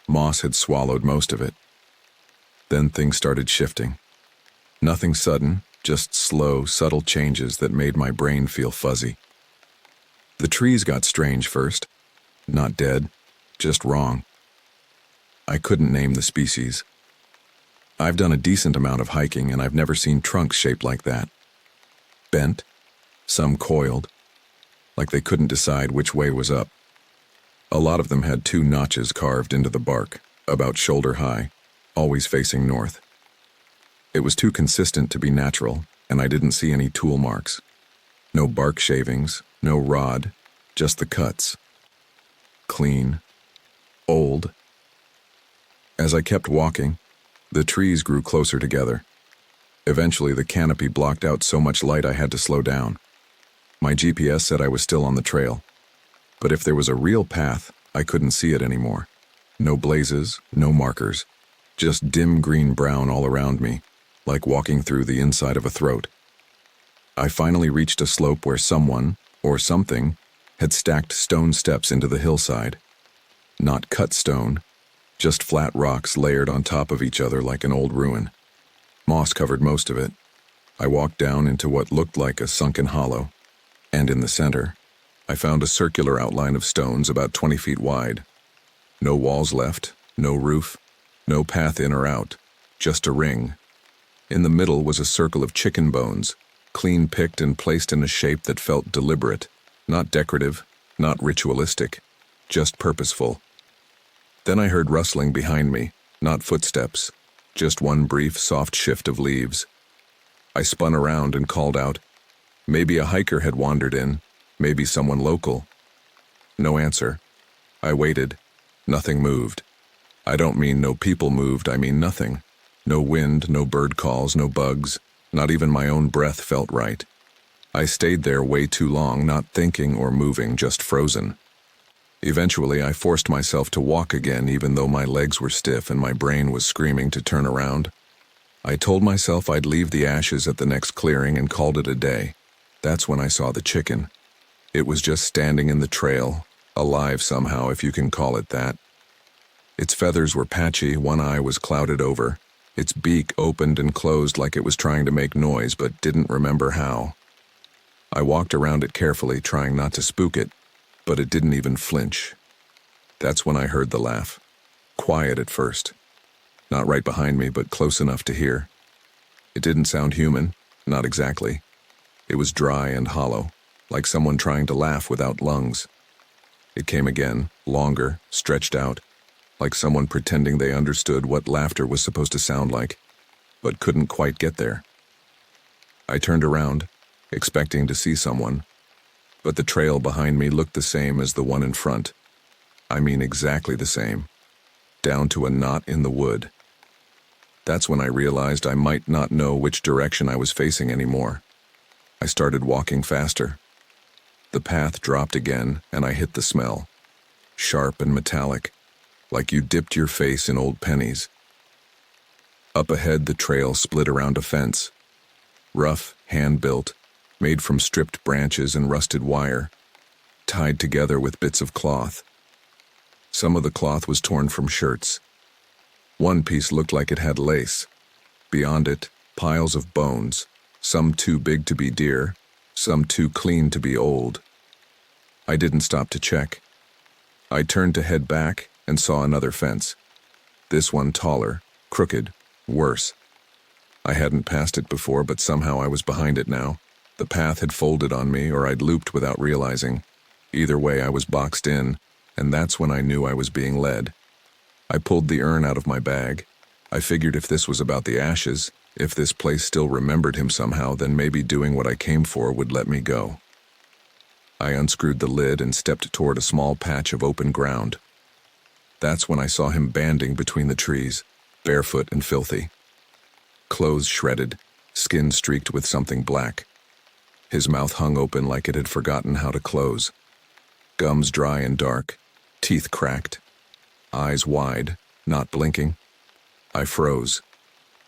Moss had swallowed most of it. Then things started shifting. Nothing sudden, just slow, subtle changes that made my brain feel fuzzy. The trees got strange first. Not dead, just wrong. I couldn't name the species. I've done a decent amount of hiking and I've never seen trunks shaped like that. Bent, some coiled, like they couldn't decide which way was up. A lot of them had 2 notches carved into the bark, about shoulder high, always facing north. It was too consistent to be natural, and I didn't see any tool marks. No bark shavings, no rod, just the cuts. Clean. Old. As I kept walking, the trees grew closer together. Eventually, the canopy blocked out so much light I had to slow down. My GPS said I was still on the trail, but if there was a real path, I couldn't see it anymore. No blazes, no markers, just dim green-brown all around me, like walking through the inside of a throat. I finally reached a slope where someone, or something, had stacked stone steps into the hillside. Not cut stone, just flat rocks layered on top of each other like an old ruin. Moss covered most of it. I walked down into what looked like a sunken hollow, and in the center, I found a circular outline of stones about 20 feet wide. No walls left, no roof, no path in or out, just a ring. In the middle was a circle of chicken bones, clean picked and placed in a shape that felt deliberate, not decorative, not ritualistic, just purposeful. Then I heard rustling behind me, not footsteps, just one brief, soft shift of leaves. I spun around and called out. Maybe a hiker had wandered in, maybe someone local. No answer. I waited. Nothing moved. I don't mean no people moved, I mean nothing. No wind, no bird calls, no bugs. Not even my own breath felt right. I stayed there way too long, not thinking or moving, just frozen. Eventually, I forced myself to walk again, even though my legs were stiff and my brain was screaming to turn around. I told myself I'd leave the ashes at the next clearing and called it a day. That's when I saw the chicken. It was just standing in the trail, alive somehow, if you can call it that. Its feathers were patchy, one eye was clouded over. Its beak opened and closed like it was trying to make noise but didn't remember how. I walked around it carefully, trying not to spook it, but it didn't even flinch. That's when I heard the laugh. Quiet at first. Not right behind me, but close enough to hear. It didn't sound human, not exactly. It was dry and hollow, like someone trying to laugh without lungs. It came again, longer, stretched out, like someone pretending they understood what laughter was supposed to sound like, but couldn't quite get there. I turned around, expecting to see someone, but the trail behind me looked the same as the one in front. I mean exactly the same, down to a knot in the wood. That's when I realized I might not know which direction I was facing anymore. I started walking faster. The path dropped again, and I hit the smell. Sharp and metallic, like you dipped your face in old pennies. Up ahead, the trail split around a fence. Rough, hand-built, made from stripped branches and rusted wire, tied together with bits of cloth. Some of the cloth was torn from shirts. One piece looked like it had lace. Beyond it, piles of bones, some too big to be deer, some too clean to be old. I didn't stop to check. I turned to head back and saw another fence. This one taller, crooked, worse. I hadn't passed it before, but somehow I was behind it now. The path had folded on me, or I'd looped without realizing. Either way, I was boxed in, and that's when I knew I was being led. I pulled the urn out of my bag. I figured if this was about the ashes, if this place still remembered him somehow, then maybe doing what I came for would let me go. I unscrewed the lid and stepped toward a small patch of open ground. That's when I saw him banding between the trees, barefoot and filthy. Clothes shredded, skin streaked with something black. His mouth hung open like it had forgotten how to close. Gums dry and dark, teeth cracked. Eyes wide, not blinking. I froze.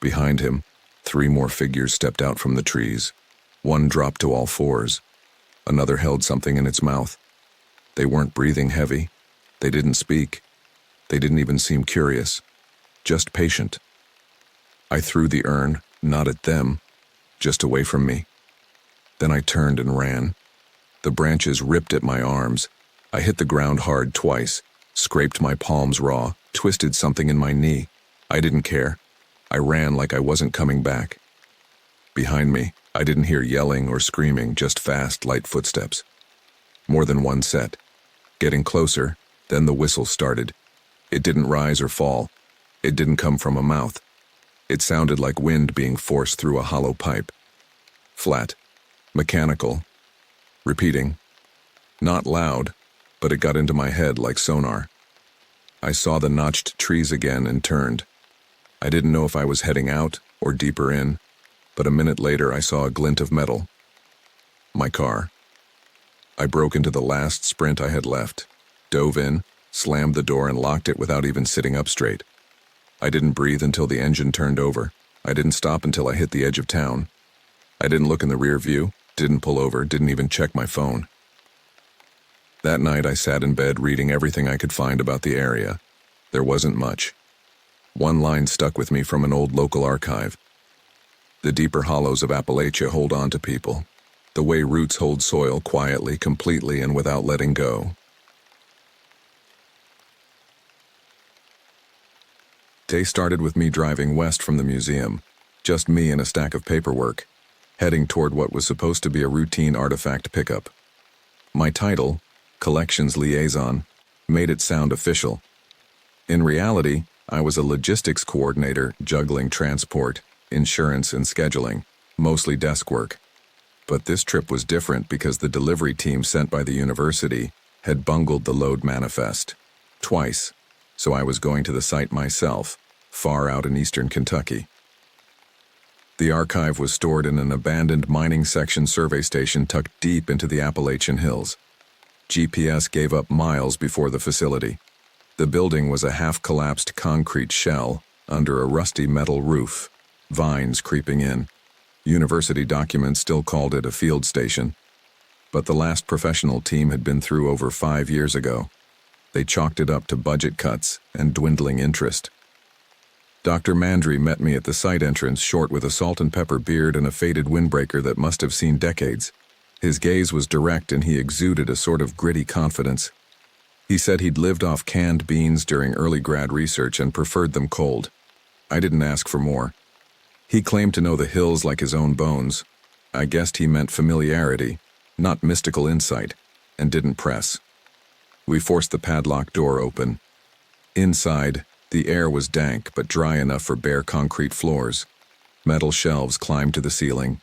Behind him, 3 more figures stepped out from the trees. One dropped to all fours. Another held something in its mouth. They weren't breathing heavy. They didn't speak. They didn't even seem curious. Just patient. I threw the urn, not at them, just away from me. Then I turned and ran. The branches ripped at my arms. I hit the ground hard twice, scraped my palms raw, twisted something in my knee. I didn't care. I ran like I wasn't coming back. Behind me, I didn't hear yelling or screaming, just fast, light footsteps. More than one set. Getting closer, then the whistle started. It didn't rise or fall. It didn't come from a mouth. It sounded like wind being forced through a hollow pipe. Flat. Mechanical. Repeating. Not loud, but it got into my head like sonar. I saw the notched trees again and turned. I didn't know if I was heading out or deeper in, but a minute later I saw a glint of metal. My car. I broke into the last sprint I had left, dove in, slammed the door and locked it without even sitting up straight. I didn't breathe until the engine turned over. I didn't stop until I hit the edge of town. I didn't look in the rear view, didn't pull over, didn't even check my phone. That night I sat in bed reading everything I could find about the area. There wasn't much. One line stuck with me from an old local archive. The deeper hollows of Appalachia hold on to people. The way roots hold soil quietly, completely, and without letting go. Day started with me driving west from the museum, just me and a stack of paperwork, heading toward what was supposed to be a routine artifact pickup. My title, Collections Liaison, made it sound official. In reality, I was a logistics coordinator juggling transport, insurance, and scheduling, mostly desk work. But this trip was different because the delivery team sent by the university had bungled the load manifest. Twice. So I was going to the site myself, far out in eastern Kentucky. The archive was stored in an abandoned mining section survey station tucked deep into the Appalachian hills. GPS gave up miles before the facility. The building was a half-collapsed concrete shell under a rusty metal roof, vines creeping in. University documents still called it a field station, but the last professional team had been through over 5 years ago. They chalked it up to budget cuts and dwindling interest. Dr. Mandry met me at the site entrance, short with a salt and pepper beard and a faded windbreaker that must have seen decades. His gaze was direct and he exuded a sort of gritty confidence. He said he'd lived off canned beans during early grad research and preferred them cold. I didn't ask for more. He claimed to know the hills like his own bones. I guessed he meant familiarity, not mystical insight, and didn't press. We forced the padlock door open. Inside, the air was dank but dry enough for bare concrete floors. Metal shelves climbed to the ceiling.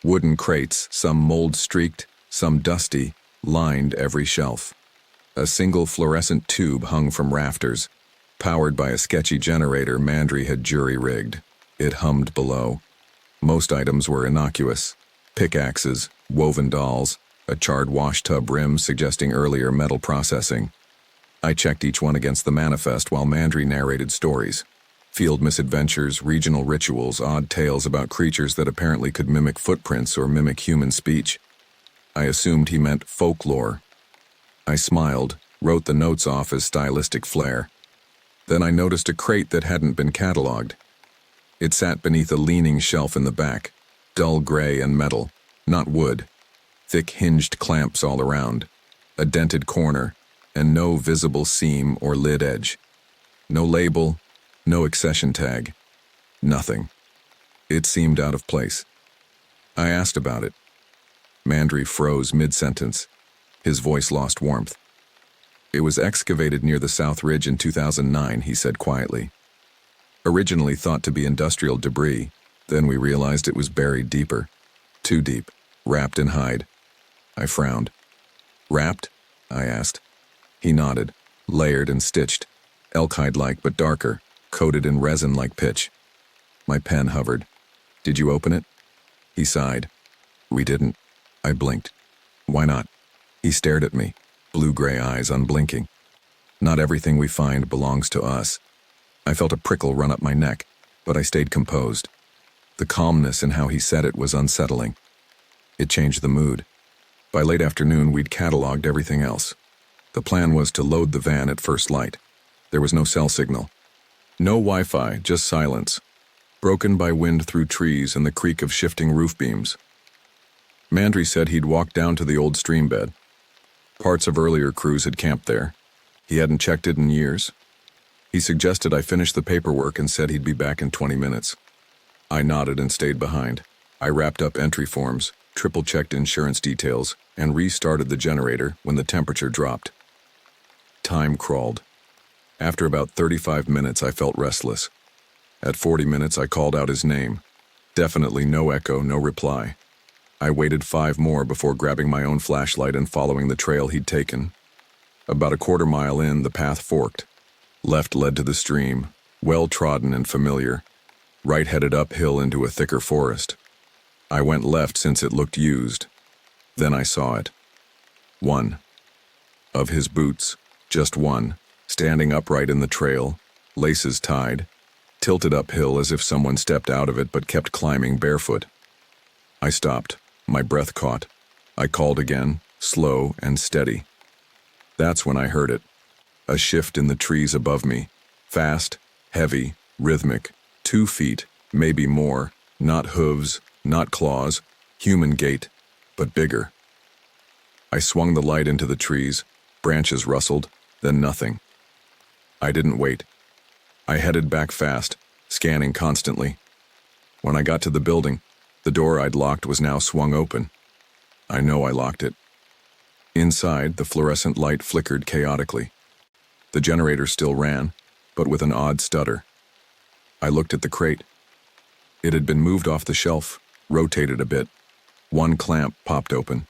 Wooden crates, some mold-streaked, some dusty, lined every shelf. A single fluorescent tube hung from rafters. Powered by a sketchy generator Mandry had jury-rigged. It hummed below. Most items were innocuous. Pickaxes, woven dolls, a charred washtub rim suggesting earlier metal processing. I checked each one against the manifest while Mandry narrated stories. Field misadventures, regional rituals, odd tales about creatures that apparently could mimic footprints or mimic human speech. I assumed he meant folklore. I smiled, wrote the notes off as stylistic flair. Then I noticed a crate that hadn't been cataloged. It sat beneath a leaning shelf in the back, dull gray and metal, not wood. Thick hinged clamps all around, a dented corner, and no visible seam or lid edge. No label, no accession tag, nothing. It seemed out of place. I asked about it. Mandry froze mid-sentence. His voice lost warmth. It was excavated near the South Ridge in 2009, he said quietly. Originally thought to be industrial debris, then we realized it was buried deeper. Too deep, wrapped in hide. I frowned. Wrapped? I asked. He nodded, layered and stitched, elk hide-like but darker, coated in resin like pitch. My pen hovered. Did you open it? He sighed. We didn't. I blinked. Why not? He stared at me, blue-gray eyes unblinking. Not everything we find belongs to us. I felt a prickle run up my neck, but I stayed composed. The calmness in how he said it was unsettling. It changed the mood. By late afternoon, we'd cataloged everything else. The plan was to load the van at first light. There was no cell signal. No Wi-Fi, just silence, broken by wind through trees and the creak of shifting roof beams. Mandry said he'd walked down to the old stream bed. Parts of earlier crews had camped there. He hadn't checked it in years. He suggested I finish the paperwork and said he'd be back in 20 minutes. I nodded and stayed behind. I wrapped up entry forms, triple-checked insurance details, and restarted the generator when the temperature dropped. Time crawled. After about 35 minutes, I felt restless. At 40 minutes, I called out his name. Definitely no echo, no reply. I waited 5 more before grabbing my own flashlight and following the trail he'd taken. About a quarter mile in, the path forked. Left led to the stream, well-trodden and familiar. Right headed uphill into a thicker forest. I went left since it looked used. Then I saw it. One. Of his boots, just one, standing upright in the trail, laces tied, tilted uphill as if someone stepped out of it but kept climbing barefoot. I stopped, my breath caught. I called again, slow and steady. That's when I heard it. A shift in the trees above me. Fast, heavy, rhythmic. 2 feet, maybe more. Not hooves, not claws. Human gait, but bigger. I swung the light into the trees. Branches rustled, then nothing. I didn't wait. I headed back fast, scanning constantly. When I got to the building, the door I'd locked was now swung open. I know I locked it. Inside, the fluorescent light flickered chaotically. The generator still ran, but with an odd stutter. I looked at the crate. It had been moved off the shelf, rotated a bit. One clamp popped open.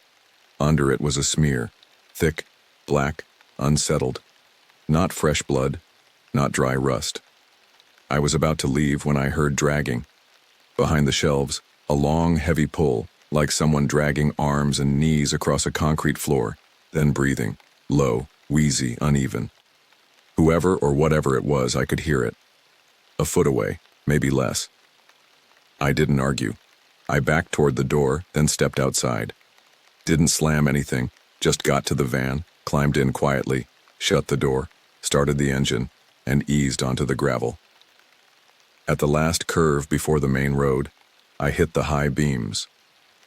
Under it was a smear, thick, black, unsettled. Not fresh blood, not dry rust. I was about to leave when I heard dragging. Behind the shelves, a long, heavy pull, like someone dragging arms and knees across a concrete floor, then breathing, low, wheezy, uneven. Whoever or whatever it was, I could hear it. A foot away, maybe less. I didn't argue. I backed toward the door, then stepped outside. Didn't slam anything, just got to the van, climbed in quietly, shut the door, started the engine, and eased onto the gravel. At the last curve before the main road, I hit the high beams.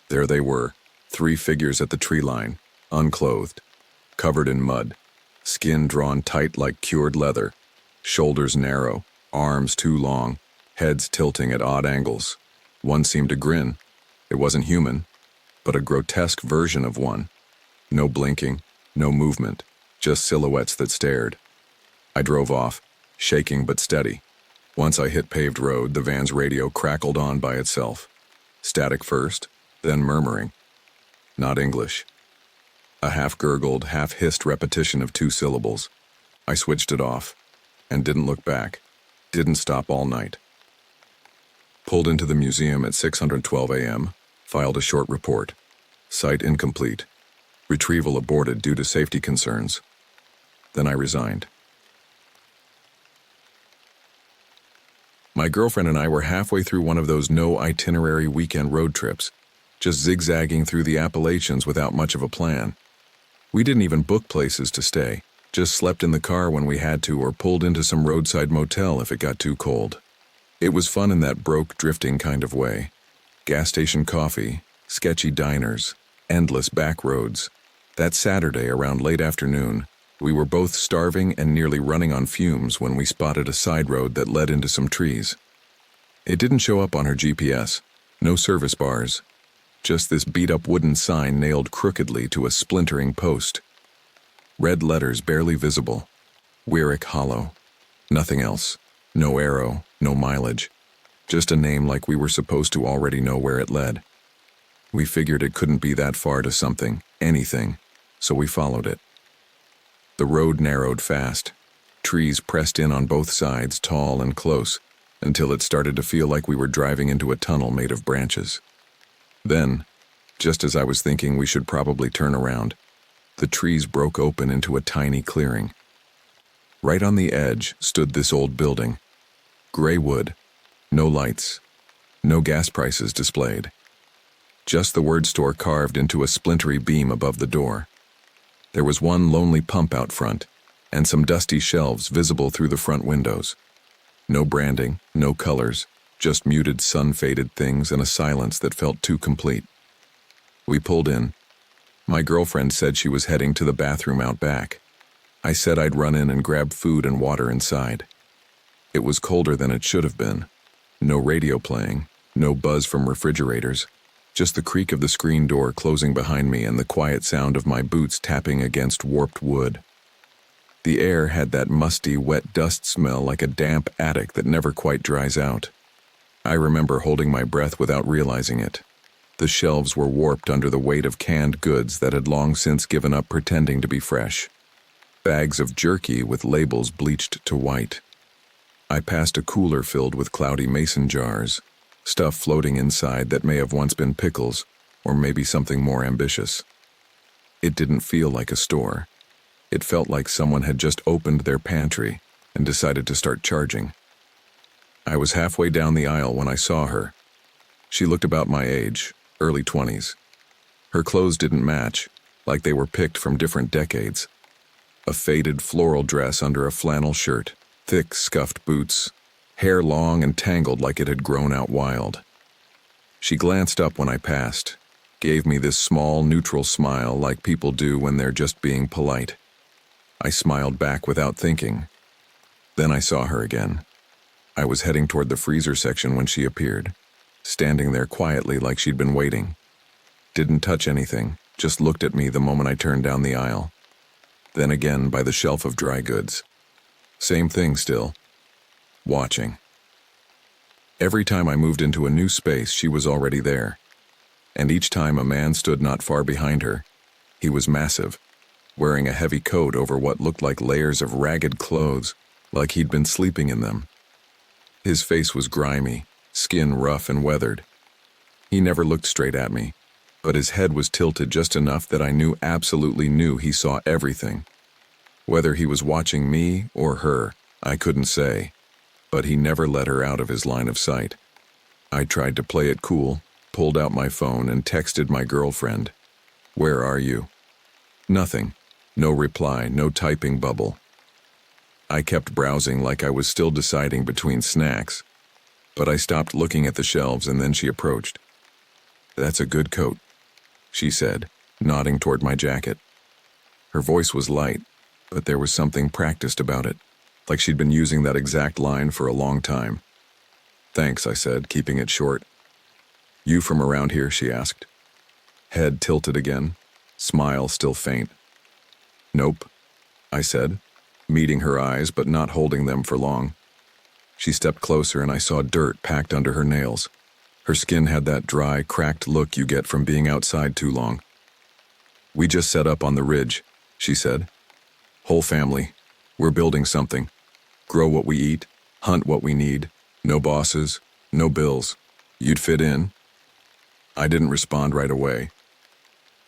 There they were, 3 figures at the tree line, unclothed, covered in mud, skin drawn tight like cured leather, shoulders narrow, arms too long, heads tilting at odd angles. One seemed to grin. It wasn't human, but a grotesque version of one. No blinking, no movement, just silhouettes that stared. I drove off, shaking but steady. Once I hit paved road, the van's radio crackled on by itself. Static first, then murmuring. Not English. A half-gurgled, half-hissed repetition of 2 syllables. I switched it off, and didn't look back. Didn't stop all night. Pulled into the museum at 6:12 a.m., filed a short report. Site incomplete. Retrieval aborted due to safety concerns. Then I resigned. My girlfriend and I were halfway through one of those no-itinerary weekend road trips, just zigzagging through the Appalachians without much of a plan. We didn't even book places to stay, just slept in the car when we had to or pulled into some roadside motel if it got too cold. It was fun in that broke, drifting kind of way. Gas station coffee, sketchy diners, endless back roads. That Saturday around late afternoon, we were both starving and nearly running on fumes when we spotted a side road that led into some trees. It didn't show up on her GPS, no service bars, just this beat-up wooden sign nailed crookedly to a splintering post. Red letters barely visible. Weirich Hollow. Nothing else. No arrow, no mileage. Just a name like we were supposed to already know where it led. We figured it couldn't be that far to something, anything, so we followed it. The road narrowed fast. Trees pressed in on both sides, tall and close, until it started to feel like we were driving into a tunnel made of branches. Then, just as I was thinking we should probably turn around, the trees broke open into a tiny clearing. Right on the edge stood this old building. Gray wood, no lights, no gas prices displayed. Just the word store carved into a splintery beam above the door. There was one lonely pump out front, and some dusty shelves visible through the front windows. No branding, no colors, just muted sun-faded things and a silence that felt too complete. We pulled in. My girlfriend said she was heading to the bathroom out back. I said I'd run in and grab food and water inside. It was colder than it should have been. No radio playing, no buzz from refrigerators, just the creak of the screen door closing behind me and the quiet sound of my boots tapping against warped wood. The air had that musty, wet dust smell like a damp attic that never quite dries out. I remember holding my breath without realizing it. The shelves were warped under the weight of canned goods that had long since given up pretending to be fresh. Bags of jerky with labels bleached to white. I passed a cooler filled with cloudy mason jars, stuff floating inside that may have once been pickles, or maybe something more ambitious. It didn't feel like a store. It felt like someone had just opened their pantry and decided to start charging. I was halfway down the aisle when I saw her. She looked about my age, early 20s. Her clothes didn't match, like they were picked from different decades. A faded floral dress under a flannel shirt, thick, scuffed boots, hair long and tangled like it had grown out wild. She glanced up when I passed, gave me this small, neutral smile like people do when they're just being polite. I smiled back without thinking. Then I saw her again. I was heading toward the freezer section when she appeared, standing there quietly like she'd been waiting. Didn't touch anything, just looked at me the moment I turned down the aisle. Then again by the shelf of dry goods. Same thing still. Watching. Every time I moved into a new space, she was already there. And each time a man stood not far behind her. He was massive, wearing a heavy coat over what looked like layers of ragged clothes, like he'd been sleeping in them. His face was grimy, skin rough and weathered. He never looked straight at me, but his head was tilted just enough that I absolutely knew he saw everything. Whether he was watching me or her, I couldn't say, but he never let her out of his line of sight. I tried to play it cool, pulled out my phone and texted my girlfriend. "Where are you?" Nothing. No reply, no typing bubble. I kept browsing like I was still deciding between snacks, but I stopped looking at the shelves and then she approached. "That's a good coat," she said, nodding toward my jacket. Her voice was light, but there was something practiced about it, like she'd been using that exact line for a long time. "Thanks," I said, keeping it short. "You from around here?" she asked. Head tilted again, smile still faint. "Nope," I said, meeting her eyes but not holding them for long. She stepped closer and I saw dirt packed under her nails. Her skin had that dry, cracked look you get from being outside too long. "We just set up on the ridge," she said. "Whole family. We're building something. Grow what we eat, hunt what we need. No bosses, no bills. You'd fit in." I didn't respond right away.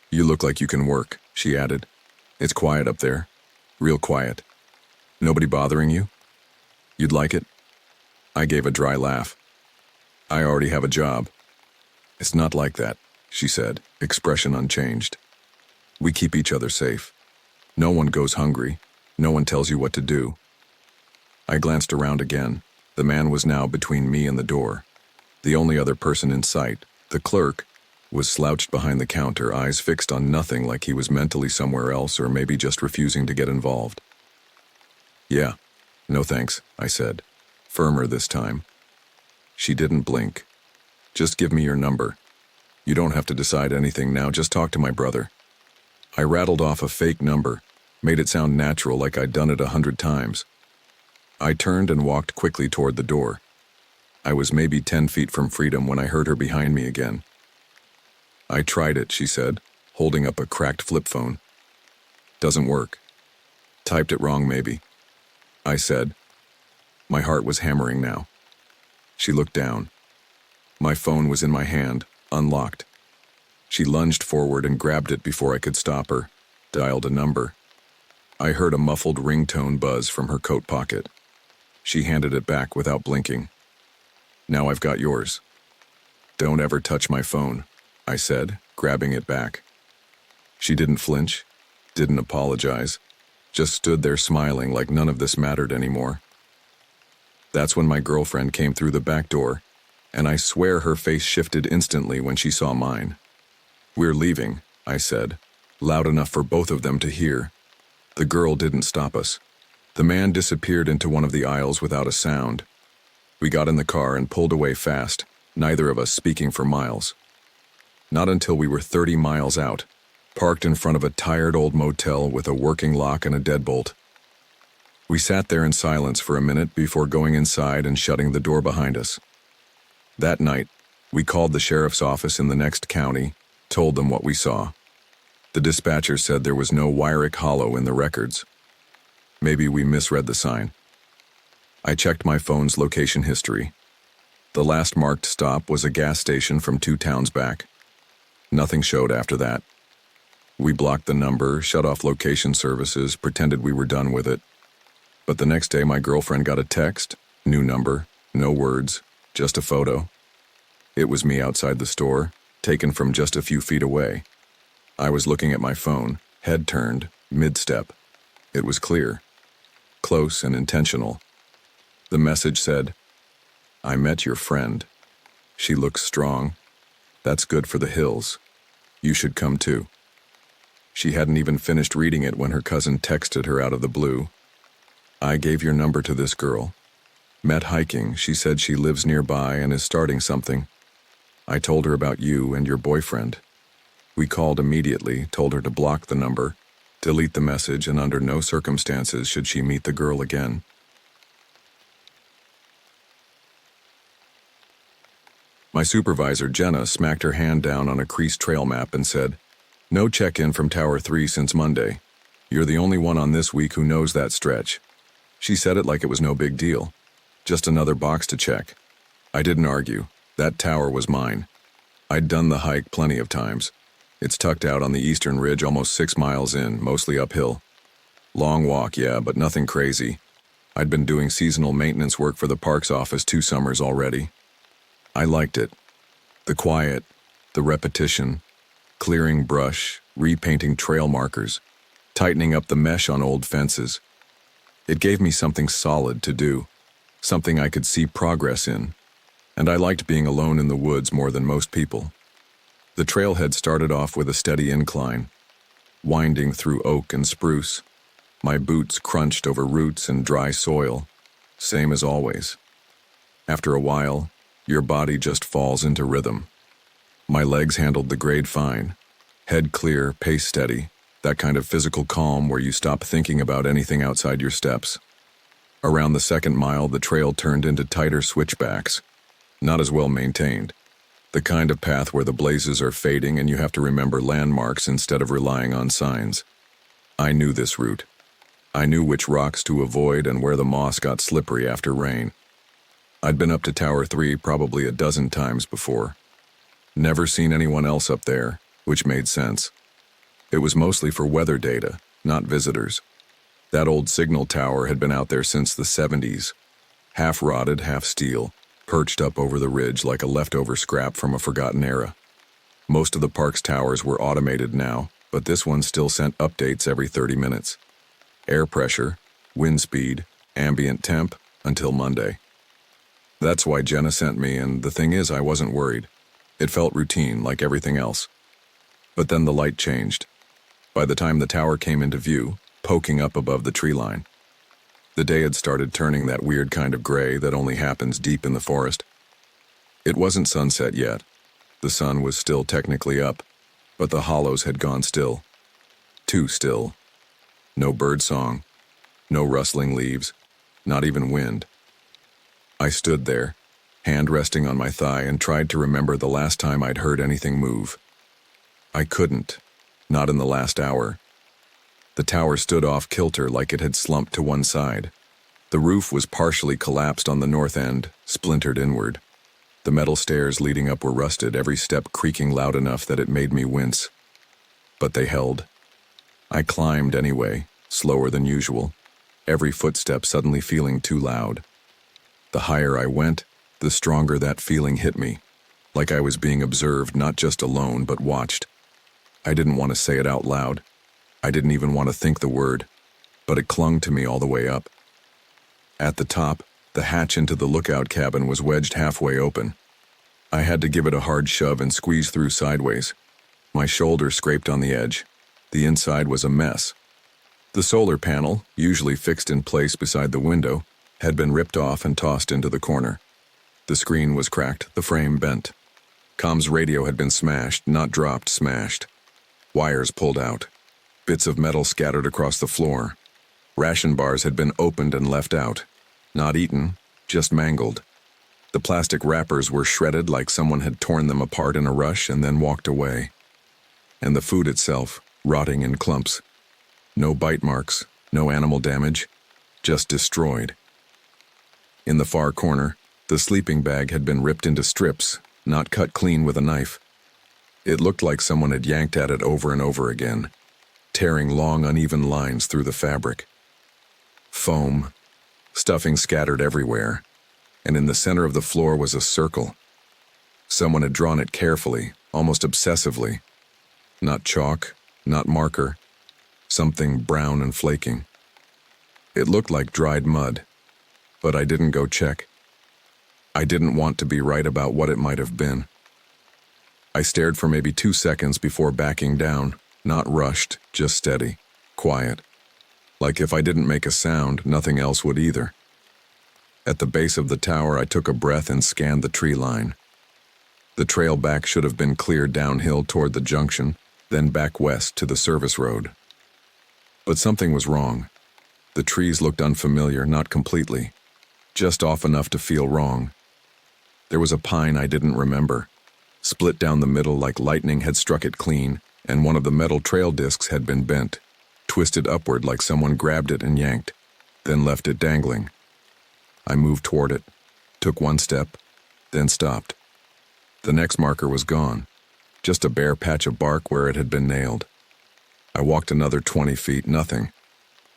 "You look like you can work," she added. "It's quiet up there. Real quiet. Nobody bothering you? You'd like it?" I gave a dry laugh. "I already have a job." "It's not like that," she said, expression unchanged. "We keep each other safe. No one goes hungry. No one tells you what to do." I glanced around again. The man was now between me and the door. The only other person in sight, the clerk, was slouched behind the counter, eyes fixed on nothing, like he was mentally somewhere else or maybe just refusing to get involved. "Yeah, no thanks," I said, firmer this time. She didn't blink. "Just give me your number. You don't have to decide anything now, just talk to my brother." I rattled off a fake number, made it sound natural like I'd done it 100 times. I turned and walked quickly toward the door. I was maybe 10 feet from freedom when I heard her behind me again. "I tried it," she said, holding up a cracked flip phone. "Doesn't work. Typed it wrong maybe," I said. My heart was hammering now. She looked down. My phone was in my hand, unlocked. She lunged forward and grabbed it before I could stop her, dialed a number. I heard a muffled ringtone buzz from her coat pocket. She handed it back without blinking. "Now I've got yours." "Don't ever touch my phone," I said, grabbing it back. She didn't flinch, didn't apologize, just stood there smiling like none of this mattered anymore. That's when my girlfriend came through the back door, and I swear her face shifted instantly when she saw mine. "We're leaving," I said, loud enough for both of them to hear. The girl didn't stop us. The man disappeared into one of the aisles without a sound. We got in the car and pulled away fast, neither of us speaking for miles. Not until we were 30 miles out, parked in front of a tired old motel with a working lock and a deadbolt. We sat there in silence for a minute before going inside and shutting the door behind us. That night, we called the sheriff's office in the next county, told them what we saw. The dispatcher said there was no Wyrick Hollow in the records. Maybe we misread the sign. I checked my phone's location history. The last marked stop was a gas station from 2 towns back. Nothing showed after that. We blocked the number, shut off location services, pretended we were done with it. But the next day my girlfriend got a text, new number, no words, just a photo. It was me outside the store, taken from just a few feet away. I was looking at my phone, head turned, mid-step. It was clear, close and intentional. The message said, "I met your friend. She looks strong. That's good for the hills. You should come too." She hadn't even finished reading it when her cousin texted her out of the blue. "I gave your number to this girl. Met hiking. She said she lives nearby and is starting something. I told her about you and your boyfriend. We called immediately, told her to block the number, delete the message, and under no circumstances should she meet the girl again." My supervisor, Jenna, smacked her hand down on a creased trail map and said, "No check-in from Tower 3 since Monday. You're the only one on this week who knows that stretch." She said it like it was no big deal. Just another box to check. I didn't argue. That tower was mine. I'd done the hike plenty of times. It's tucked out on the eastern ridge almost 6 miles in, mostly uphill. Long walk, yeah, but nothing crazy. I'd been doing seasonal maintenance work for the parks office 2 summers already. I liked it. The quiet, the repetition, clearing brush, repainting trail markers, tightening up the mesh on old fences. It gave me something solid to do, something I could see progress in, and I liked being alone in the woods more than most people. The trailhead started off with a steady incline, winding through oak and spruce. My boots crunched over roots and dry soil, same as always. After a while, your body just falls into rhythm. My legs handled the grade fine, head clear, pace steady, that kind of physical calm where you stop thinking about anything outside your steps. Around the 2nd mile, the trail turned into tighter switchbacks, not as well maintained. The kind of path where the blazes are fading and you have to remember landmarks instead of relying on signs. I knew this route. I knew which rocks to avoid and where the moss got slippery after rain. I'd been up to Tower 3 probably a dozen times before. Never seen anyone else up there, which made sense. It was mostly for weather data, not visitors. That old signal tower had been out there since the 70s, half rotted, half steel, perched up over the ridge like a leftover scrap from a forgotten era. Most of the park's towers were automated now, but this one still sent updates every 30 minutes. Air pressure, wind speed, ambient temp, until Monday. That's why Jenna sent me, and the thing is, I wasn't worried. It felt routine, like everything else. But then the light changed. By the time the tower came into view, poking up above the tree line, the day had started turning that weird kind of gray that only happens deep in the forest. It wasn't sunset yet. The sun was still technically up, but the hollows had gone still. Too still. No bird song, no rustling leaves, not even wind. I stood there, hand resting on my thigh, and tried to remember the last time I'd heard anything move. I couldn't, not in the last hour. The tower stood off kilter like it had slumped to one side. The roof was partially collapsed on the north end, splintered inward. The metal stairs leading up were rusted, every step creaking loud enough that it made me wince. But they held. I climbed anyway, slower than usual, every footstep suddenly feeling too loud. The higher I went, the stronger that feeling hit me, like I was being observed, not just alone, but watched. I didn't want to say it out loud. I didn't even want to think the word, but it clung to me all the way up. At the top, the hatch into the lookout cabin was wedged halfway open. I had to give it a hard shove and squeeze through sideways. My shoulder scraped on the edge. The inside was a mess. The solar panel, usually fixed in place beside the window, had been ripped off and tossed into the corner. The screen was cracked, the frame bent. Comms radio had been smashed, not dropped, smashed. Wires pulled out. Bits of metal scattered across the floor. Ration bars had been opened and left out. Not eaten, just mangled. The plastic wrappers were shredded like someone had torn them apart in a rush and then walked away. And the food itself, rotting in clumps. No bite marks, no animal damage, just destroyed. In the far corner, the sleeping bag had been ripped into strips, not cut clean with a knife. It looked like someone had yanked at it over and over again, tearing long, uneven lines through the fabric. Foam, stuffing scattered everywhere, and in the center of the floor was a circle. Someone had drawn it carefully, almost obsessively. Not chalk, not marker, something brown and flaking. It looked like dried mud, but I didn't go check. I didn't want to be right about what it might have been. I stared for maybe 2 seconds before backing down, not rushed, just steady, quiet. Like if I didn't make a sound, nothing else would either. At the base of the tower, I took a breath and scanned the tree line. The trail back should have been cleared downhill toward the junction, then back west to the service road. But something was wrong. The trees looked unfamiliar, not completely, just off enough to feel wrong. There was a pine I didn't remember, split down the middle like lightning had struck it clean, and one of the metal trail discs had been bent, twisted upward like someone grabbed it and yanked, then left it dangling. I moved toward it, took one step, then stopped. The next marker was gone, just a bare patch of bark where it had been nailed. I walked another 20 feet, nothing.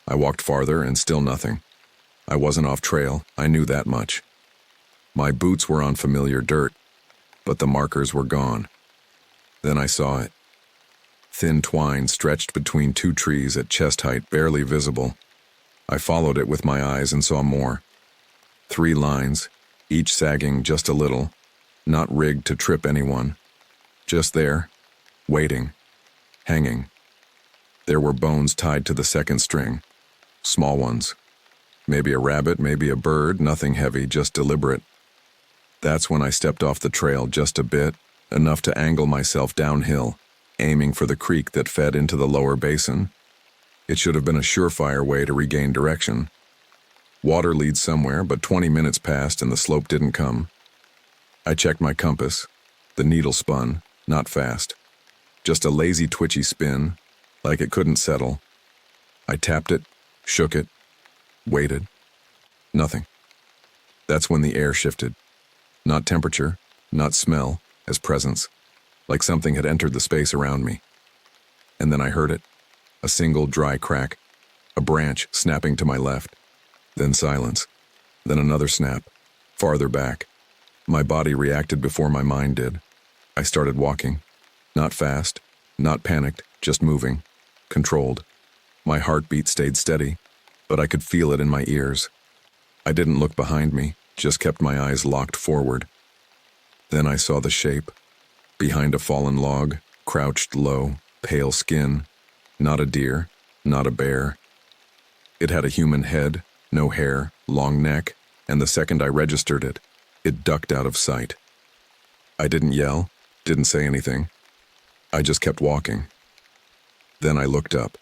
I walked farther and still nothing. I wasn't off trail, I knew that much. My boots were on familiar dirt, but the markers were gone. Then I saw it. Thin twine stretched between two trees at chest height, barely visible. I followed it with my eyes and saw more. 3 lines, each sagging just a little, not rigged to trip anyone. Just there, waiting, hanging. There were bones tied to the second string, small ones. Maybe a rabbit, maybe a bird, nothing heavy, just deliberate. That's when I stepped off the trail just a bit, enough to angle myself downhill, aiming for the creek that fed into the lower basin. It should have been a surefire way to regain direction. Water leads somewhere, but 20 minutes passed and the slope didn't come. I checked my compass. The needle spun, not fast. Just a lazy, twitchy spin, like it couldn't settle. I tapped it, shook it, waited. Nothing. That's when the air shifted. Not temperature, not smell, as presence, like something had entered the space around me. And then I heard it. A single dry crack, a branch snapping to my left. Then silence. Then another snap, farther back. My body reacted before my mind did. I started walking. Not fast, not panicked, just moving. Controlled. My heartbeat stayed steady, but I could feel it in my ears. I didn't look behind me, just kept my eyes locked forward. Then I saw the shape. Behind a fallen log, crouched low, pale skin. Not a deer, not a bear. It had a human head, no hair, long neck, and the second I registered it, it ducked out of sight. I didn't yell, didn't say anything. I just kept walking. Then I looked up.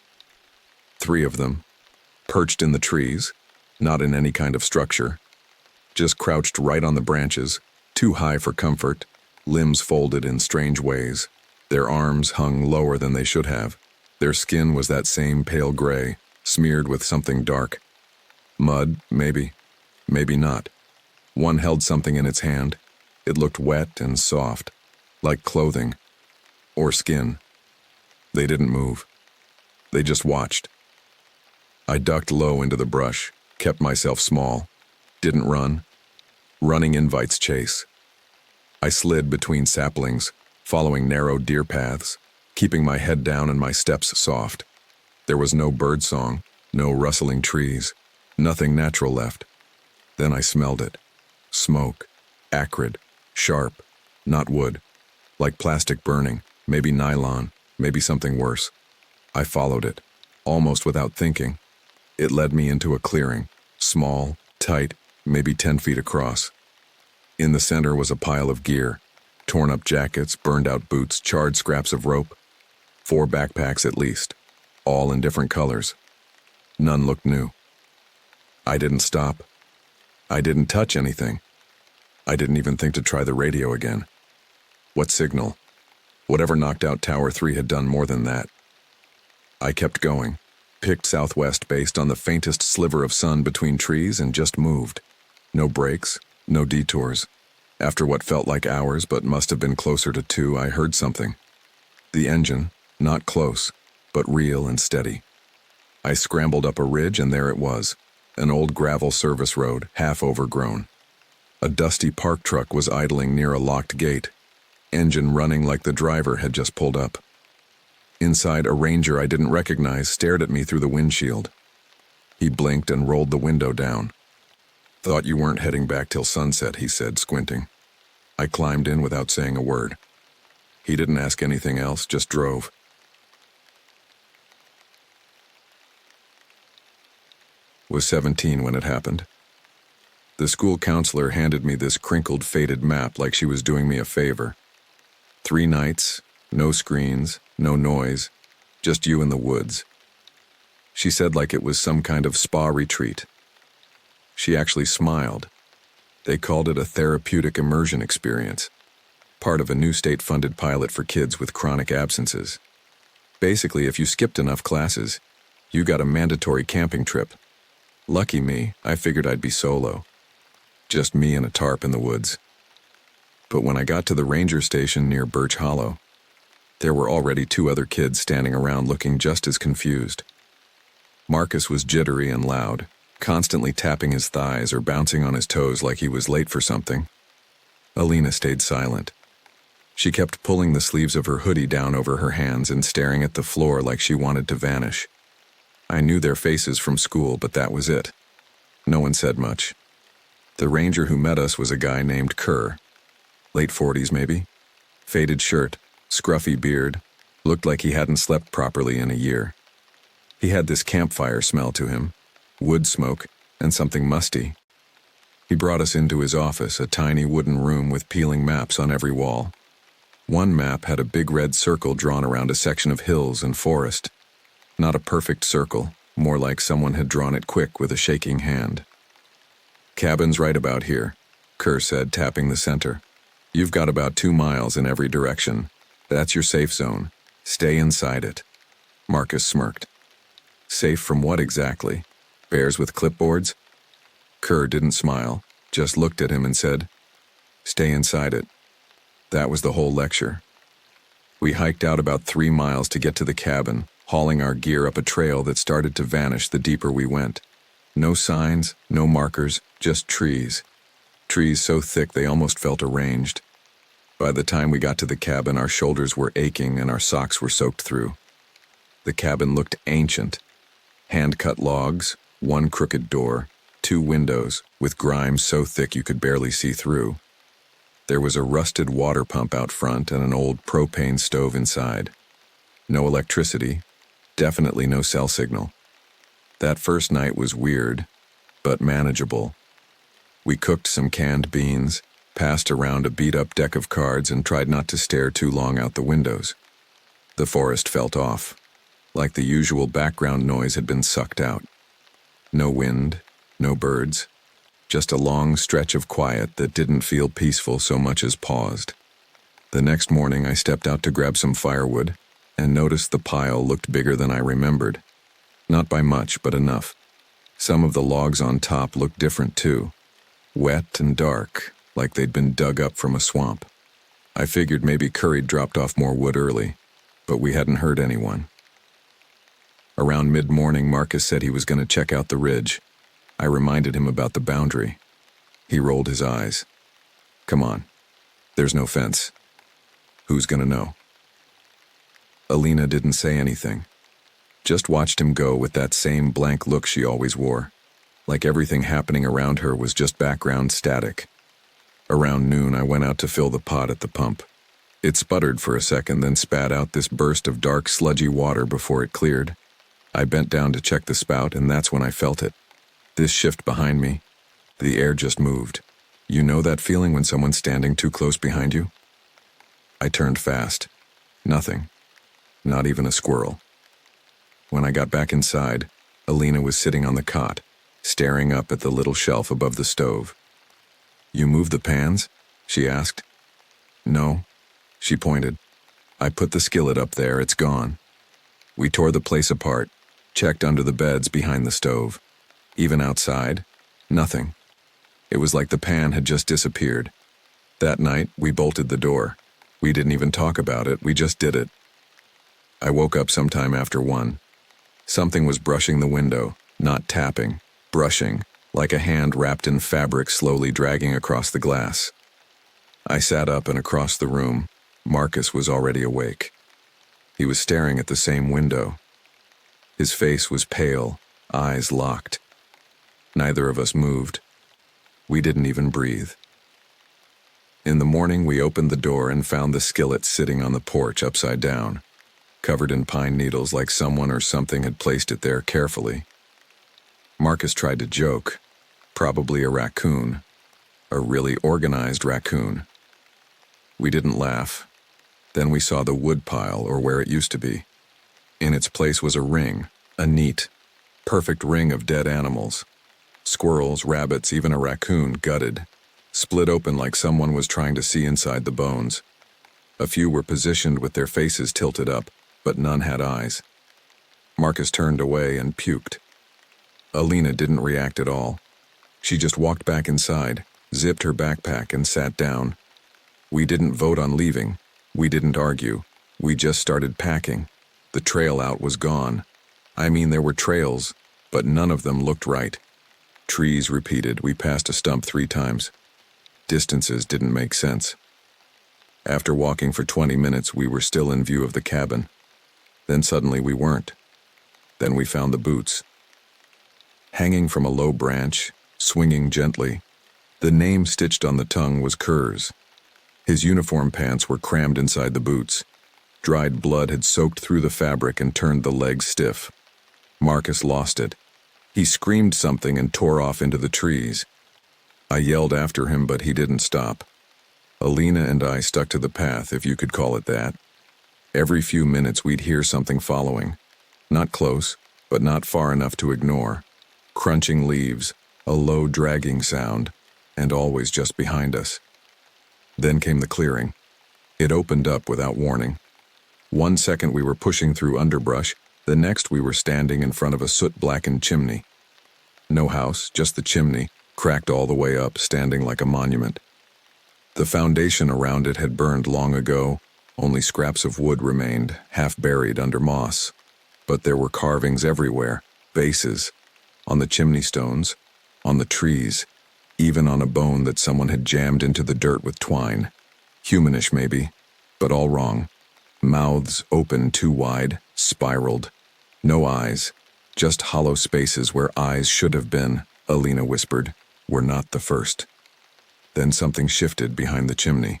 3 of them, perched in the trees, not in any kind of structure, just crouched right on the branches, too high for comfort, limbs folded in strange ways. Their arms hung lower than they should have. Their skin was that same pale gray, smeared with something dark. Mud, maybe, maybe not. One held something in its hand. It looked wet and soft, like clothing, or skin. They didn't move. They just watched. I ducked low into the brush, kept myself small, didn't run. Running invites chase. I slid between saplings, following narrow deer paths, keeping my head down and my steps soft. There was no bird song, no rustling trees, nothing natural left. Then I smelled it. Smoke, acrid, sharp, not wood, like plastic burning, maybe nylon, maybe something worse. I followed it, almost without thinking. It led me into a clearing, small, tight, maybe 10 feet across. In the center was a pile of gear, torn up jackets, burned out boots, charred scraps of rope. 4 backpacks at least, all in different colors. None looked new. I didn't stop. I didn't touch anything. I didn't even think to try the radio again. What signal? Whatever knocked out Tower 3 had done more than that. I kept going, picked southwest based on the faintest sliver of sun between trees and just moved. No breaks, no detours. After what felt like hours but must have been closer to 2, I heard something. The engine, not close, but real and steady. I scrambled up a ridge and there it was, an old gravel service road, half overgrown. A dusty park truck was idling near a locked gate, engine running like the driver had just pulled up. Inside, a ranger I didn't recognize stared at me through the windshield. He blinked and rolled the window down. "Thought you weren't heading back till sunset," he said, squinting. I climbed in without saying a word. He didn't ask anything else, just drove. Was 17 when it happened. The school counselor handed me this crinkled, faded map like she was doing me a favor. 3 nights, no screens, no noise, just you in the woods. She said like it was some kind of spa retreat. She actually smiled. They called it a therapeutic immersion experience, part of a new state-funded pilot for kids with chronic absences. Basically, if you skipped enough classes, you got a mandatory camping trip. Lucky me, I figured I'd be solo. Just me and a tarp in the woods. But when I got to the ranger station near Birch Hollow, there were already 2 other kids standing around looking just as confused. Marcus was jittery and loud, constantly tapping his thighs or bouncing on his toes like he was late for something. Alina stayed silent. She kept pulling the sleeves of her hoodie down over her hands and staring at the floor like she wanted to vanish. I knew their faces from school, but that was it. No one said much. The ranger who met us was a guy named Kerr. Late 40s maybe? Faded shirt, scruffy beard, looked like he hadn't slept properly in a year. He had this campfire smell to him, wood smoke, and something musty. He brought us into his office, a tiny wooden room with peeling maps on every wall. One map had a big red circle drawn around a section of hills and forest. Not a perfect circle, more like someone had drawn it quick with a shaking hand. "Cabin's right about here," Kerr said, tapping the center. "You've got about 2 miles in every direction. That's your safe zone. Stay inside it." Marcus smirked. "Safe from what exactly? Bears with clipboards?" Kerr didn't smile, just looked at him and said, "Stay inside it." That was the whole lecture. We hiked out about 3 miles to get to the cabin, hauling our gear up a trail that started to vanish the deeper we went. No signs, no markers, just trees. Trees so thick they almost felt arranged. By the time we got to the cabin, our shoulders were aching and our socks were soaked through. The cabin looked ancient. Hand-cut logs, 1 crooked door, 2 windows, with grime so thick you could barely see through. There was a rusted water pump out front and an old propane stove inside. No electricity, definitely no cell signal. That first night was weird, but manageable. We cooked some canned beans, passed around a beat-up deck of cards, and tried not to stare too long out the windows. The forest felt off, like the usual background noise had been sucked out. No wind, no birds, just a long stretch of quiet that didn't feel peaceful so much as paused. The next morning I stepped out to grab some firewood and noticed the pile looked bigger than I remembered. Not by much, but enough. Some of the logs on top looked different too. Wet and dark, like they'd been dug up from a swamp. I figured maybe Curry dropped off more wood early, but we hadn't heard anyone. Around mid-morning, Marcus said he was going to check out the ridge. I reminded him about the boundary. He rolled his eyes. "Come on. There's no fence. Who's going to know?" Alina didn't say anything. Just watched him go with that same blank look she always wore, like everything happening around her was just background static. Around noon, I went out to fill the pot at the pump. It sputtered for a second, then spat out this burst of dark, sludgy water before it cleared. I bent down to check the spout, and that's when I felt it. This shift behind me. The air just moved. You know that feeling when someone's standing too close behind you? I turned fast. Nothing. Not even a squirrel. When I got back inside, Alina was sitting on the cot, staring up at the little shelf above the stove. "You moved the pans?" she asked. "No," she pointed. "I put the skillet up there, it's gone." We tore the place apart, checked under the beds behind the stove. Even outside, nothing. It was like the pan had just disappeared. That night, we bolted the door. We didn't even talk about it, we just did it. I woke up sometime after 1. Something was brushing the window, not tapping, brushing, like a hand wrapped in fabric slowly dragging across the glass. I sat up, and across the room, Marcus was already awake. He was staring at the same window. His face was pale, eyes locked. Neither of us moved. We didn't even breathe. In the morning, we opened the door and found the skillet sitting on the porch upside down, covered in pine needles like someone or something had placed it there carefully. Marcus tried to joke. Probably a raccoon. A really organized raccoon. We didn't laugh. Then we saw the wood pile, or where it used to be. In its place was a ring, a neat, perfect ring of dead animals. Squirrels, rabbits, even a raccoon gutted, split open like someone was trying to see inside the bones. A few were positioned with their faces tilted up, but none had eyes. Marcus turned away and puked. Alina didn't react at all. She just walked back inside, zipped her backpack, and sat down. We didn't vote on leaving. We didn't argue. We just started packing. The trail out was gone. I mean, there were trails, but none of them looked right. Trees repeated. We passed a stump 3 times. Distances didn't make sense. After walking for 20 minutes, we were still in view of the cabin. Then suddenly we weren't. Then we found the boots. Hanging from a low branch, swinging gently, the name stitched on the tongue was Kerr's. His uniform pants were crammed inside the boots. Dried blood had soaked through the fabric and turned the legs stiff. Marcus lost it. He screamed something and tore off into the trees. I yelled after him, but he didn't stop. Alina and I stuck to the path, if you could call it that. Every few minutes we'd hear something following. Not close, but not far enough to ignore. Crunching leaves, a low dragging sound, and always just behind us. Then came the clearing. It opened up without warning. 1 second we were pushing through underbrush, the next we were standing in front of a soot-blackened chimney. No house, just the chimney, cracked all the way up, standing like a monument. The foundation around it had burned long ago. Only scraps of wood remained, half buried under moss. But there were carvings everywhere, bases, on the chimney stones, on the trees, even on a bone that someone had jammed into the dirt with twine. Humanish maybe, but all wrong. Mouths open too wide, spiraled. No eyes, just hollow spaces where eyes should have been, Alina whispered, were not the first. Then something shifted behind the chimney.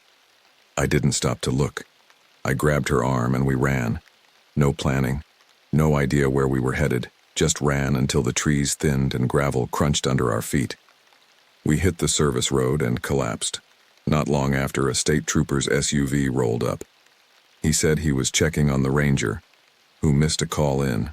I didn't stop to look. I grabbed her arm and we ran. No planning, no idea where we were headed, just ran until the trees thinned and gravel crunched under our feet. We hit the service road and collapsed. Not long after, a state trooper's SUV rolled up. He said he was checking on the ranger, who missed a call in.